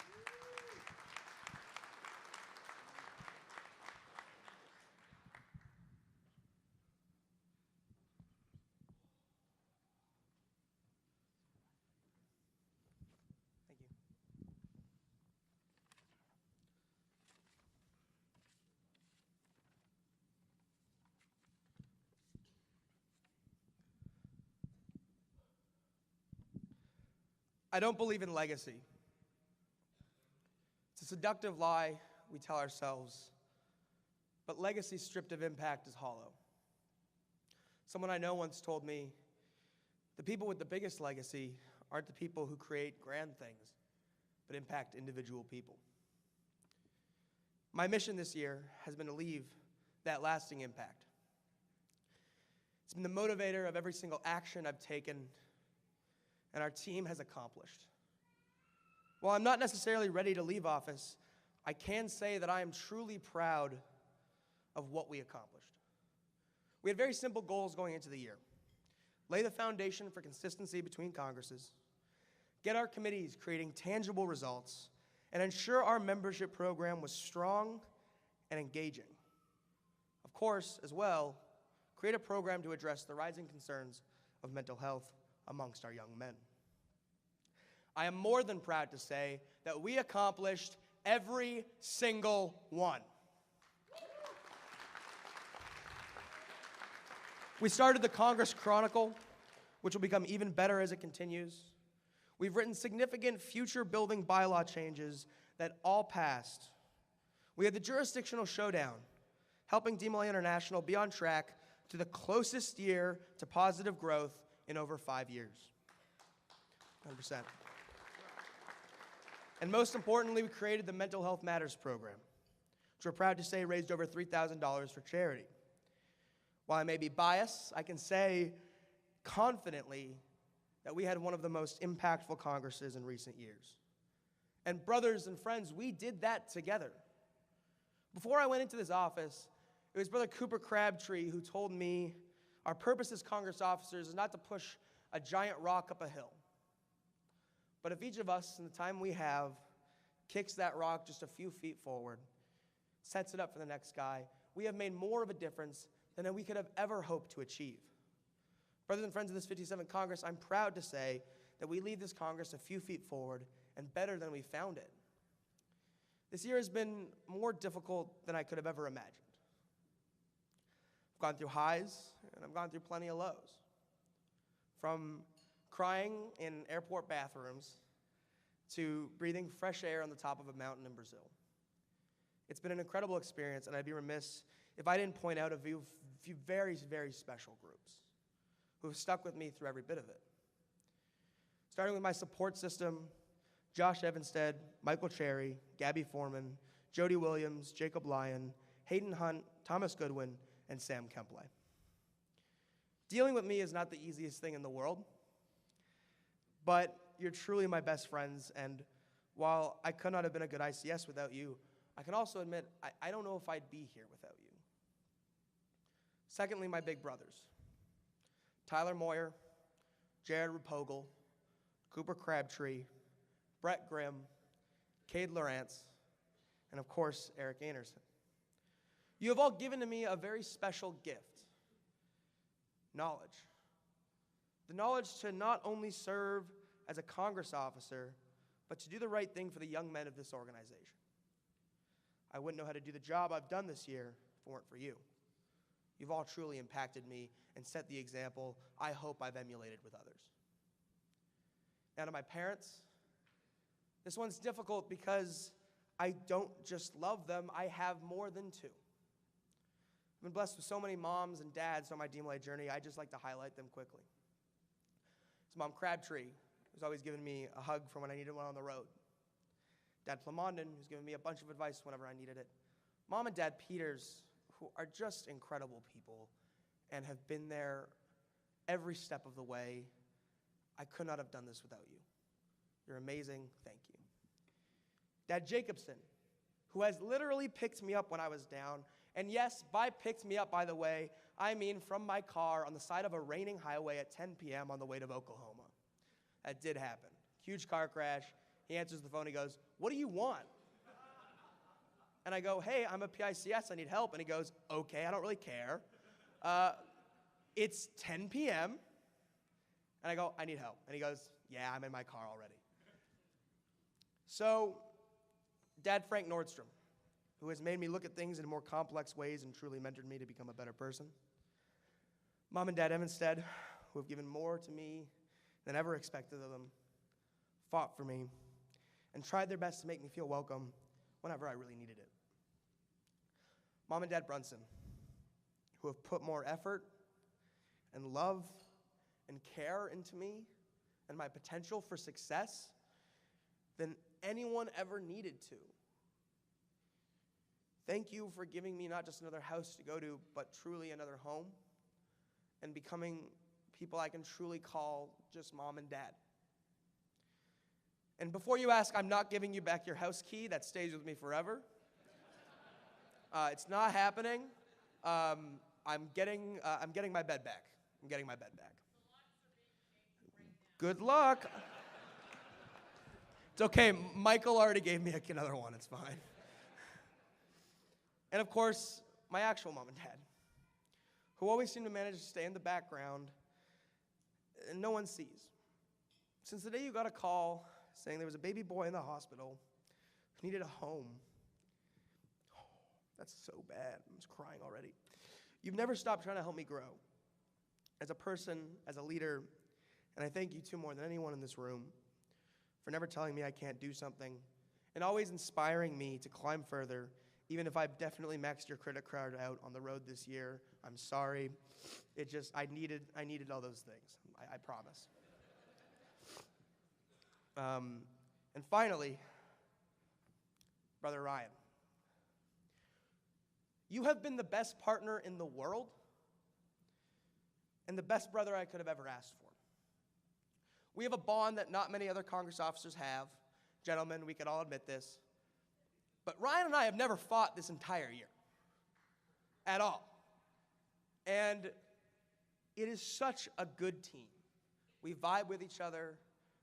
I don't believe in legacy. It's a seductive lie we tell ourselves, but legacy stripped of impact is hollow. Someone I know once told me, the people with the biggest legacy aren't the people who create grand things, but impact individual people. My mission this year has been to leave that lasting impact. It's been the motivator of every single action I've taken and our team has accomplished. While I'm not necessarily ready to leave office, I can say that I am truly proud of what we accomplished. We had very simple goals going into the year. Lay the foundation for consistency between Congresses, get our committees creating tangible results, and ensure our membership program was strong and engaging. Of course, as well, create a program to address the rising concerns of mental health amongst our young men. I am more than proud to say that we accomplished every single one. We started the Congress Chronicle, which will become even better as it continues. We've written significant future-building bylaw changes that all passed. We had the jurisdictional showdown, helping DeMolay International be on track to the closest year to positive growth in over 5 years. 100%. And most importantly, we created the Mental Health Matters program, which we're proud to say raised over $3,000 for charity. While I may be biased, I can say confidently that we had one of the most impactful Congresses in recent years. And brothers and friends, we did that together. Before I went into this office, it was Brother Cooper Crabtree who told me our purpose as Congress officers is not to push a giant rock up a hill. But if each of us, in the time we have, kicks that rock just a few feet forward, sets it up for the next guy, we have made more of a difference than we could have ever hoped to achieve. Brothers and friends of this 57th Congress, I'm proud to say that we leave this Congress a few feet forward and better than we found it. This year has been more difficult than I could have ever imagined. I've gone through highs, and I've gone through plenty of lows. From crying in airport bathrooms to breathing fresh air on the top of a mountain in Brazil. It's been an incredible experience, and I'd be remiss if I didn't point out a few very, very special groups who have stuck with me through every bit of it. Starting with my support system, Josh Evanstead, Michael Cherry, Gabby Foreman, Jody Williams, Jacob Lyon, Hayden Hunt, Thomas Goodwin, and Sam Kempley. Dealing with me is not the easiest thing in the world, but you're truly my best friends, and while I could not have been a good ICS without you, I can also admit I don't know if I'd be here without you. Secondly, my big brothers, Tyler Moyer, Jared Rapogel, Cooper Crabtree, Brett Grimm, Cade Lawrence, and of course, Eric Anderson. You have all given to me a very special gift, knowledge. The knowledge to not only serve as a Congress officer, but to do the right thing for the young men of this organization. I wouldn't know how to do the job I've done this year if it weren't for you. You've all truly impacted me and set the example I hope I've emulated with others. Now to my parents, this one's difficult because I don't just love them, I have more than two. I've been blessed with so many moms and dads on my DeMolay journey, I just like to highlight them quickly. It's Mom Crabtree, who's always given me a hug for when I needed one on the road. Dad Plamondon, who's given me a bunch of advice whenever I needed it. Mom and Dad Peters, who are just incredible people and have been there every step of the way. I could not have done this without you. You're amazing. Thank you. Dad Jacobson, who has literally picked me up when I was down. And yes, by picked me up, by the way, I mean from my car on the side of a raining highway at 10 p.m. on the way to Oklahoma. That did happen. Huge car crash. He answers the phone. He goes, "What do you want?" And I go, "Hey, I'm a PICS. I need help." And he goes, "Okay, I don't really care. It's 10 p.m. And I go, "I need help." And he goes, "Yeah, I'm in my car already." So, Dad Frank Nordstrom, who has made me look at things in more complex ways and truly mentored me to become a better person. Mom and Dad Evanstead, who have given more to me than ever expected of them, fought for me, and tried their best to make me feel welcome whenever I really needed it. Mom and Dad Brunson, who have put more effort and love and care into me and my potential for success than anyone ever needed to. Thank you for giving me not just another house to go to, but truly another home, and becoming people I can truly call just Mom and Dad. And before you ask, I'm not giving you back your house key. That stays with me forever. It's not happening. I'm getting my bed back. I'm getting my bed back. Good luck. It's okay. Michael already gave me another one. It's fine. And of course, my actual mom and dad, who always seem to manage to stay in the background and no one sees. Since the day you got a call saying there was a baby boy in the hospital who needed a home. Oh, that's so bad. I'm just crying already. You've never stopped trying to help me grow as a person, as a leader, and I thank you too more than anyone in this room for never telling me I can't do something and always inspiring me to climb further, even if I've definitely maxed your credit card out on the road this year. I'm sorry. It just, I needed all those things. I promise. And finally, Brother Ryan, you have been the best partner in the world and the best brother I could have ever asked for. We have a bond that not many other Congress officers have. Gentlemen, we can all admit this. But Ryan and I have never fought this entire year at all. And it is such a good team. We vibe with each other.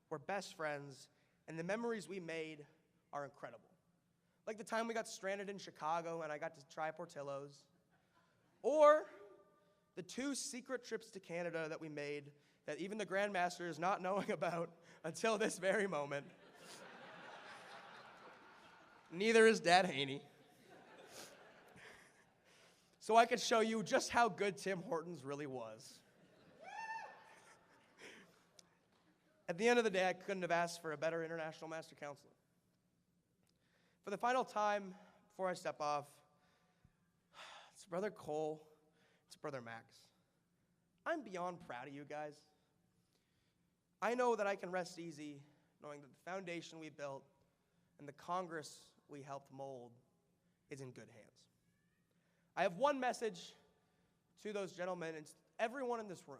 We're best friends. And the memories we made are incredible. Like the time we got stranded in Chicago and I got to try Portillo's. Or the 2 secret trips to Canada that we made that even the Grandmaster is not knowing about until this very moment. Neither is Dad Haney. So I could show you just how good Tim Hortons really was. At the end of the day, I couldn't have asked for a better international master counselor. For the final time, before I step off, it's Brother Cole, it's Brother Max. I'm beyond proud of you guys. I know that I can rest easy knowing that the foundation we built and the Congress we helped mold is in good hands. I have one message to those gentlemen and everyone in this room.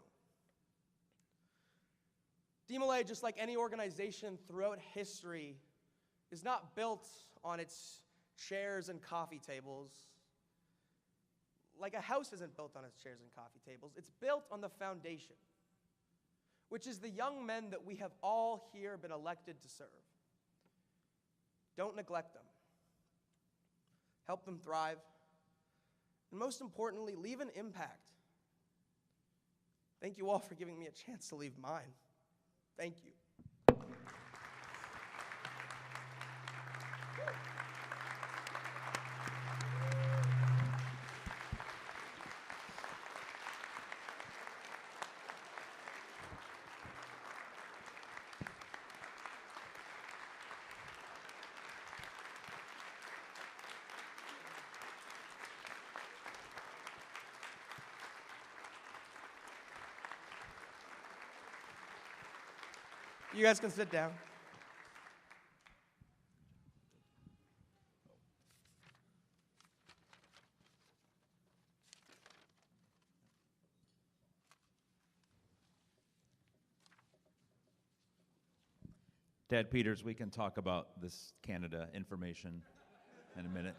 DeMolay, just like any organization throughout history, is not built on its chairs and coffee tables. Like a house isn't built on its chairs and coffee tables. It's built on the foundation, which is the young men that we have all here been elected to serve. Don't neglect them. Help them thrive. And most importantly, leave an impact. Thank you all for giving me a chance to leave mine. Thank you. You guys can sit down. Dad Peters, we can talk about this Canada information in a minute.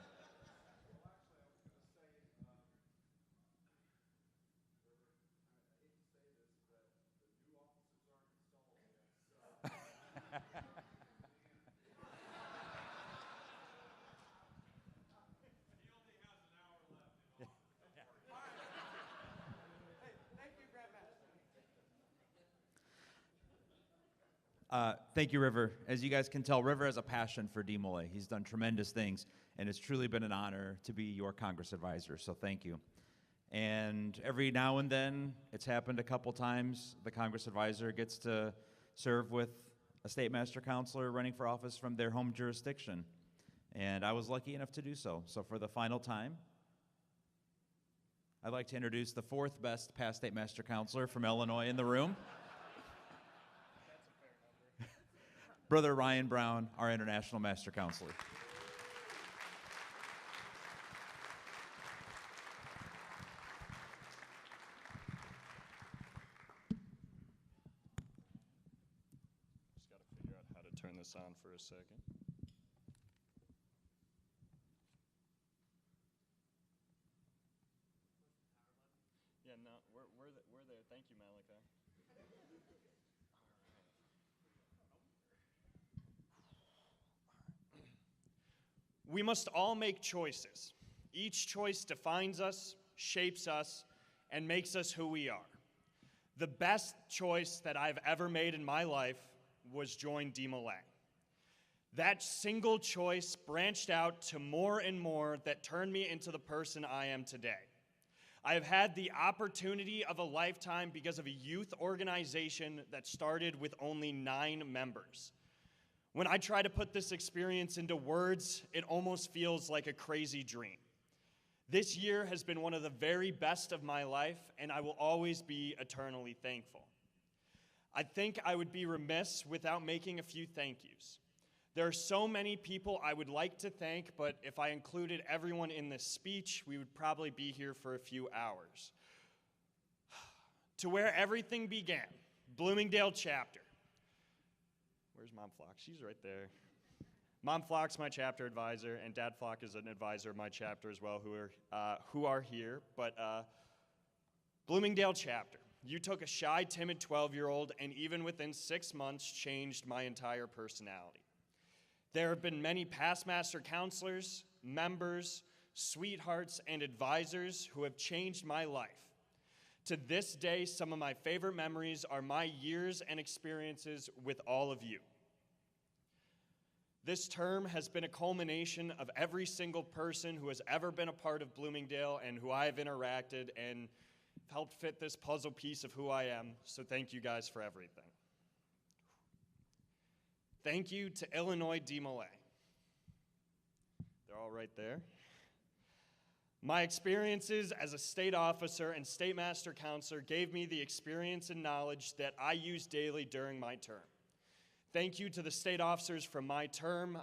Thank you, River. As you guys can tell, River has a passion for DeMolay. He's done tremendous things, and it's truly been an honor to be your Congress advisor, so thank you. And every now and then, it's happened a couple times, the Congress advisor gets to serve with a state master counselor running for office from their home jurisdiction. And I was lucky enough to do so. So for the final time, I'd like to introduce the fourth best past state master counselor from Illinois in the room. Brother Ryan Brown, our international master counselor. Just got to figure out how to turn this on for a second. Yeah, no, we're there. Thank you, Malachi. We must all make choices. Each choice defines us, shapes us, and makes us who we are. The best choice that I've ever made in my life was join DeMolay. That single choice branched out to more and more that turned me into the person I am today. I have had the opportunity of a lifetime because of a youth organization that started with only 9 members. When I try to put this experience into words, it almost feels like a crazy dream. This year has been one of the very best of my life, and I will always be eternally thankful. I think I would be remiss without making a few thank yous. There are so many people I would like to thank, but if I included everyone in this speech, we would probably be here for a few hours. To where everything began, Bloomingdale chapter. Where's Mom Flock? She's right there. Mom Flock's my chapter advisor, and Dad Flock is an advisor of my chapter as well, who are here. But Bloomingdale chapter, you took a shy, timid 12-year-old, and even within 6 months, changed my entire personality. There have been many past master counselors, members, sweethearts, and advisors who have changed my life. To this day, some of my favorite memories are my years and experiences with all of you. This term has been a culmination of every single person who has ever been a part of Bloomingdale and who I have interacted and helped fit this puzzle piece of who I am, so thank you guys for everything. Thank you to Illinois DeMolay. They're all right there. My experiences as a state officer and state master counselor gave me the experience and knowledge that I use daily during my term. Thank you to the state officers from my term,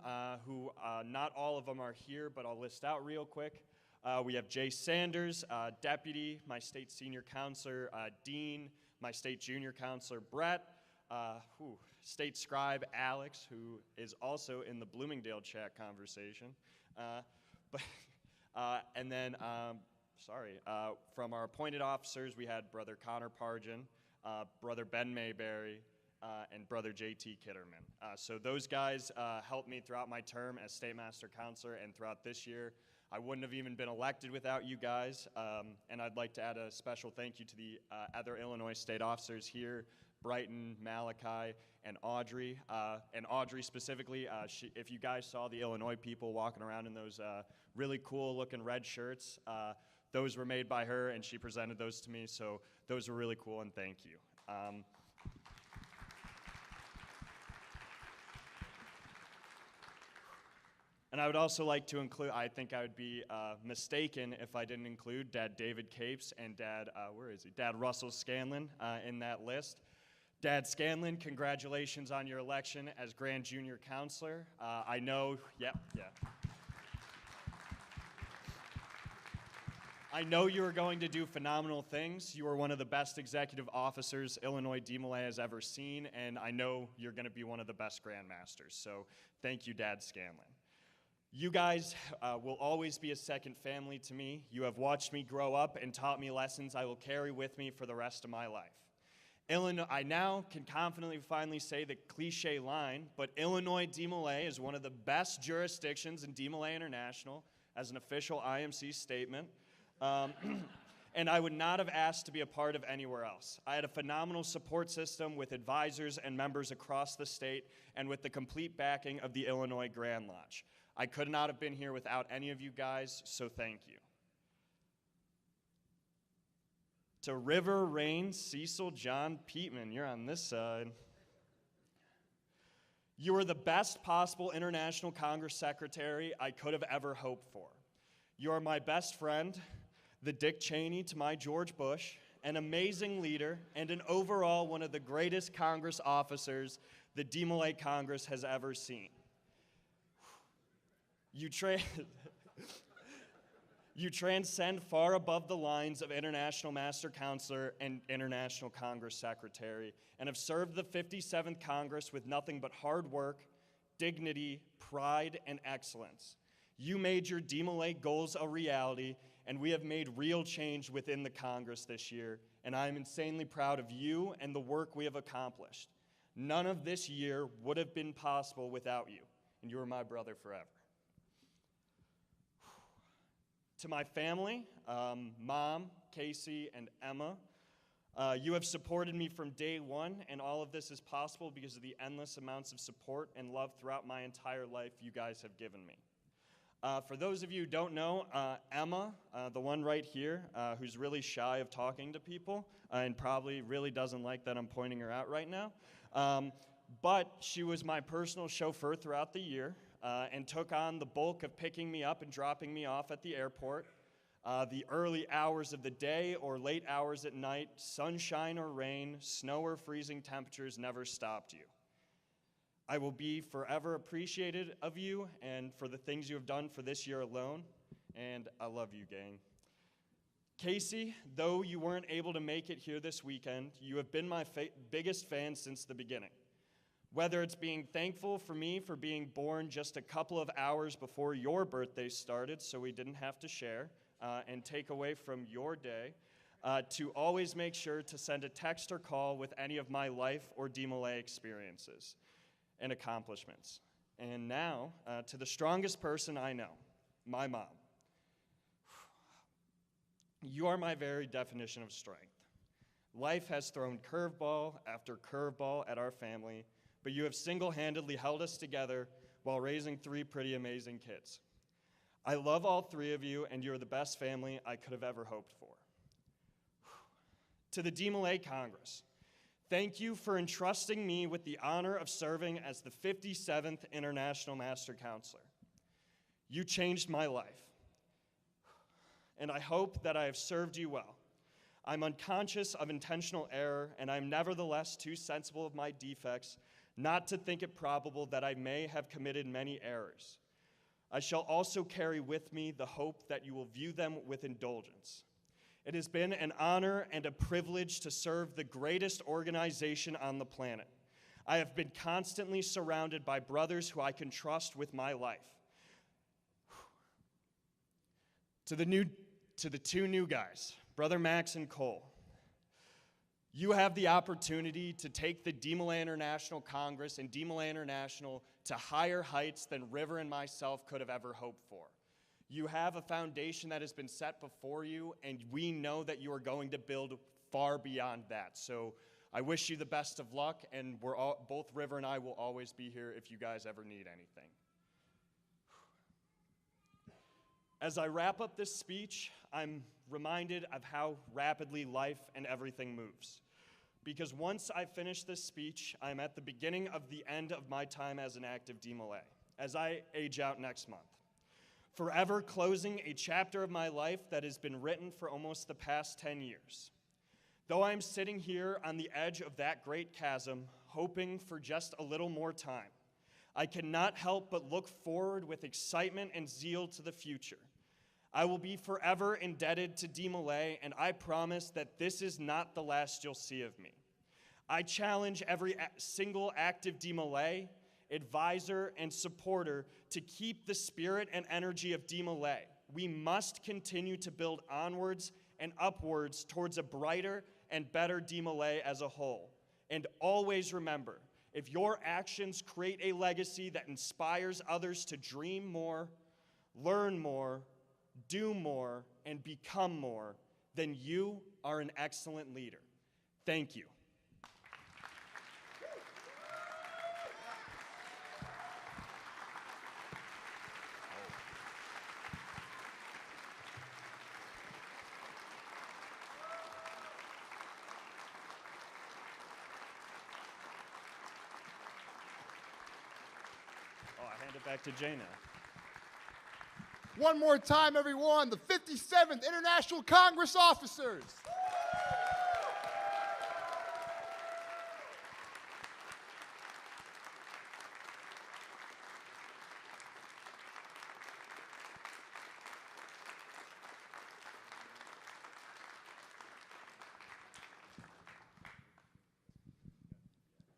who not all of them are here, but I'll list out real quick. We have Jay Sanders, deputy, my state senior counselor, Dean, my state junior counselor, Brett, state scribe, Alex, who is also in the Bloomingdale chat conversation. And then, from our appointed officers, we had Brother Connor Pargin, Brother Ben Mayberry, and Brother J.T. Kitterman. So those guys helped me throughout my term as State Master Counselor and throughout this year. I wouldn't have even been elected without you guys. And I'd like to add a special thank you to the other Illinois state officers here, Brighton, Malachi, and Audrey. And Audrey specifically, if you guys saw the Illinois people walking around in those really cool looking red shirts, those were made by her and she presented those to me. So those were really cool and thank you. And I would also like to include, I think I would be mistaken if I didn't include Dad David Capes and Dad, Dad Russell Scanlon in that list. Dad Scanlon, congratulations on your election as Grand Junior Counselor. I know, yeah. I know you are going to do phenomenal things. You are one of the best executive officers Illinois DeMolay has ever seen, and I know you're going to be one of the best grandmasters. So thank you, Dad Scanlon. You guys will always be a second family to me. You have watched me grow up and taught me lessons I will carry with me for the rest of my life. Illinois, I now can confidently finally say the cliche line, but Illinois DeMolay is one of the best jurisdictions in DeMolay International as an official IMC statement. And I would not have asked to be a part of anywhere else. I had a phenomenal support system with advisors and members across the state and with the complete backing of the Illinois Grand Lodge. I could not have been here without any of you guys, so thank you. To River, Rain, Cecil, John, Peatman, you're on this side. You are the best possible International Congress Secretary I could have ever hoped for. You are my best friend, the Dick Cheney to my George Bush, an amazing leader, and an overall one of the greatest Congress officers the DeMolay Congress has ever seen. You transcend far above the lines of International Master Counselor and International Congress Secretary, and have served the 57th Congress with nothing but hard work, dignity, pride, and excellence. You made your DeMolay goals a reality, and we have made real change within the Congress this year, and I am insanely proud of you and the work we have accomplished. None of this year would have been possible without you, and you are my brother forever. To my family, Mom, Casey, and Emma, you have supported me from day one, and all of this is possible because of the endless amounts of support and love throughout my entire life you guys have given me. For those of you who don't know, Emma, the one right here, who's really shy of talking to people and probably really doesn't like that I'm pointing her out right now, but she was my personal chauffeur throughout the year. And took on the bulk of picking me up and dropping me off at the airport. The early hours of the day or late hours at night, sunshine or rain, snow or freezing temperatures never stopped you. I will be forever appreciated of you and for the things you have done for this year alone, and I love you, gang. Casey, though you weren't able to make it here this weekend, you have been my biggest fan since the beginning. Whether it's being thankful for me for being born just a couple of hours before your birthday started so we didn't have to share and take away from your day, to always make sure to send a text or call with any of my life or DeMolay experiences and accomplishments. And now, to the strongest person I know, my mom. You are my very definition of strength. Life has thrown curveball after curveball at our family, but you have single-handedly held us together while raising 3 pretty amazing kids. I love all 3 of you, and you're the best family I could have ever hoped for. To the DeMolay Congress, thank you for entrusting me with the honor of serving as the 57th International Master Counselor. You changed my life, and I hope that I have served you well. I'm unconscious of intentional error, and I'm nevertheless too sensible of my defects not to think it probable that I may have committed many errors. I shall also carry with me the hope that you will view them with indulgence. It has been an honor and a privilege to serve the greatest organization on the planet. I have been constantly surrounded by brothers who I can trust with my life. To the 2 new guys, Brother Max and Cole. You have the opportunity to take the DeMolay International Congress and DeMolay International to higher heights than River and myself could have ever hoped for. You have a foundation that has been set before you, and we know that you are going to build far beyond that. So I wish you the best of luck, and both River and I will always be here if you guys ever need anything. As I wrap up this speech, I'm reminded of how rapidly life and everything moves. Because once I finish this speech, I'm at the beginning of the end of my time as an active DeMolay, as I age out next month. Forever closing a chapter of my life that has been written for almost the past 10 years. Though I'm sitting here on the edge of that great chasm, hoping for just a little more time, I cannot help but look forward with excitement and zeal to the future. I will be forever indebted to DeMolay, and I promise that this is not the last you'll see of me. I challenge every single active DeMolay, advisor, and supporter to keep the spirit and energy of DeMolay. We must continue to build onwards and upwards towards a brighter and better DeMolay as a whole. And always remember, if your actions create a legacy that inspires others to dream more, learn more, do more, and become more, then you are an excellent leader. Thank you. I hand it back to Jay now. One more time, everyone, the 57th International Congress Officers.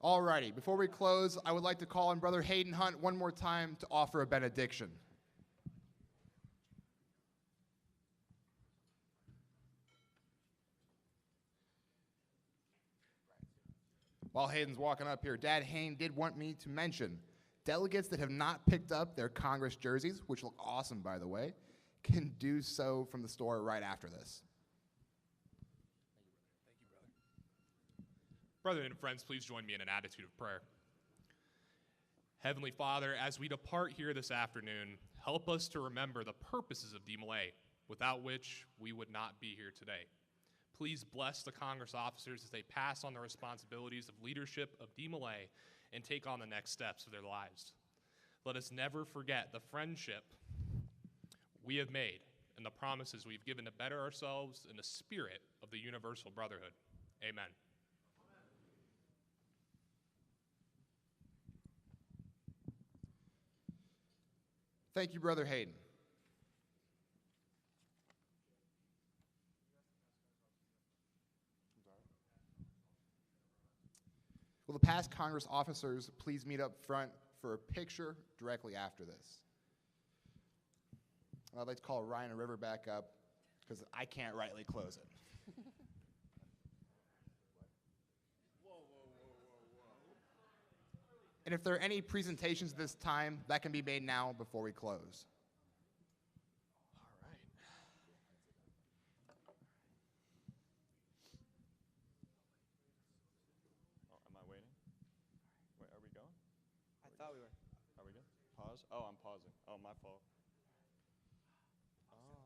Alrighty, before we close, I would like to call on Brother Hayden Hunt one more time to offer a benediction. While Hayden's walking up here, Dad Hayden did want me to mention delegates that have not picked up their Congress jerseys, which look awesome, by the way, can do so from the store right after this. Brethren and friends, please join me in an attitude of prayer. Heavenly Father, as we depart here this afternoon, help us to remember the purposes of DeMolay, without which we would not be here today. Please bless the Congress officers as they pass on the responsibilities of leadership of DeMolay and take on the next steps of their lives. Let us never forget the friendship we have made and the promises we've given to better ourselves in the spirit of the universal brotherhood. Amen. Thank you, Brother Hayden. Will the past Congress officers please meet up front for a picture directly after this? I'd like to call Ryan and River back up because I can't rightly close it. And if there are any presentations at this time, that can be made now before we close. All right. Oh, am I waiting? Wait, are we going? I thought we were. Are we good? Pause? Oh, I'm pausing. Oh, my fault. Oh. Oh, yeah.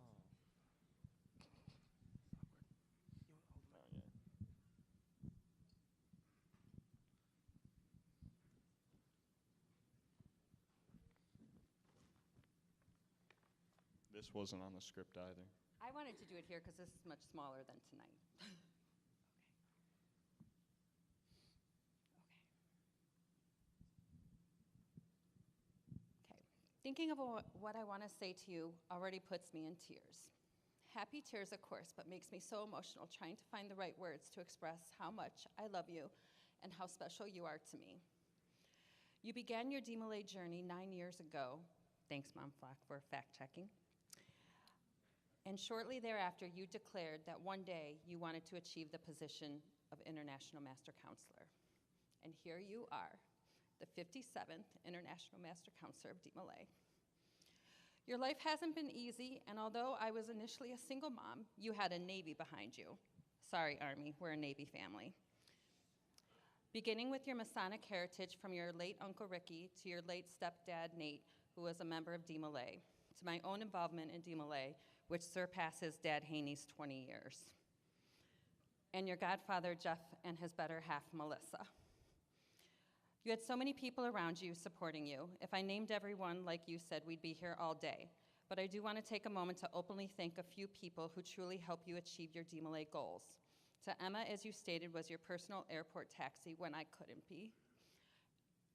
This wasn't on the script either. I wanted to do it here because this is much smaller than tonight. Okay. Thinking of what I want to say to you already puts me in tears. Happy tears, of course, but makes me so emotional trying to find the right words to express how much I love you and how special you are to me. You began your DeMolay journey 9 years ago. Thanks, Mom Flock, for fact-checking. And shortly thereafter, you declared that one day you wanted to achieve the position of International Master Counselor. And here you are, the 57th International Master Counselor of DeMolay. Your life hasn't been easy, and although I was initially a single mom, you had a Navy behind you. Sorry, Army, we're a Navy family. Beginning with your Masonic heritage from your late Uncle Ricky to your late stepdad, Nate, who was a member of DeMolay, to my own involvement in DeMolay, which surpasses Dad Haney's 20 years, and your godfather, Jeff, and his better half, Melissa. You had so many people around you supporting you. If I named everyone, like you said, we'd be here all day. But I do want to take a moment to openly thank a few people who truly helped you achieve your DeMolay goals. To Emma, as you stated, was your personal airport taxi when I couldn't be.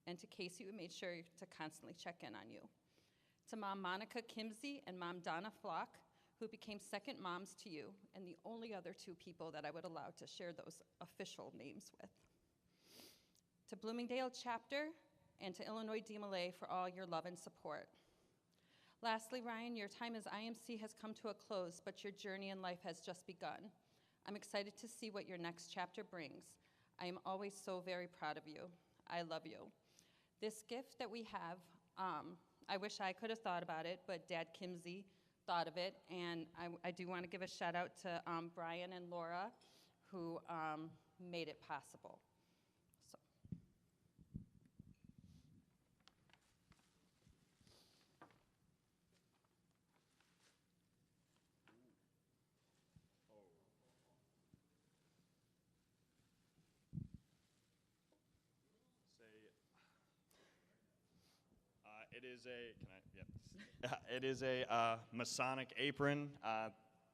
And to Casey, who made sure to constantly check in on you. To Mom Monica Kimsey and Mom Donna Flock, who became second moms to you, and the only other two people that I would allow to share those official names with. To Bloomingdale chapter and to Illinois DeMolay for all your love and support. Lastly, Ryan, your time as IMC has come to a close, but your journey in life has just begun. I'm excited to see what your next chapter brings. I am always so very proud of you. I love you. This gift that we have, I wish I could have thought about it, but Dad Kimsey thought of it, and I do want to give a shout out to Brian and Laura, who made it possible. So. It is a Masonic apron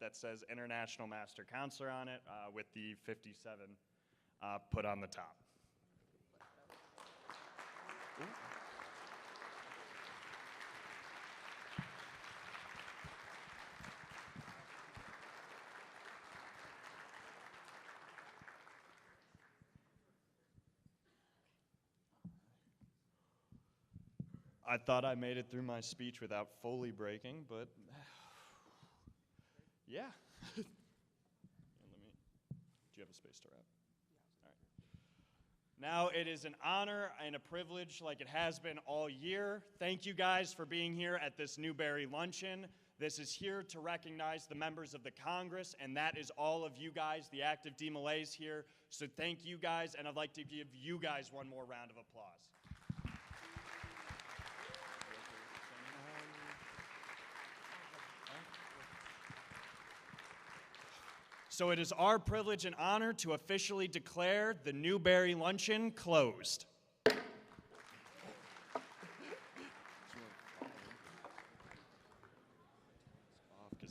that says International Master Counselor on it with the 57 put on the top. I thought I made it through my speech without fully breaking, but yeah. Do you have a space to wrap? All right. Now it is an honor and a privilege, like it has been all year. Thank you guys for being here at this Newbury Luncheon. This is here to recognize the members of the Congress, and that is all of you guys, the active DeMolays here. So thank you guys, and I'd like to give you guys one more round of applause. So it is our privilege and honor to officially declare the Newbury Luncheon closed. Because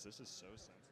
this is so sensitive.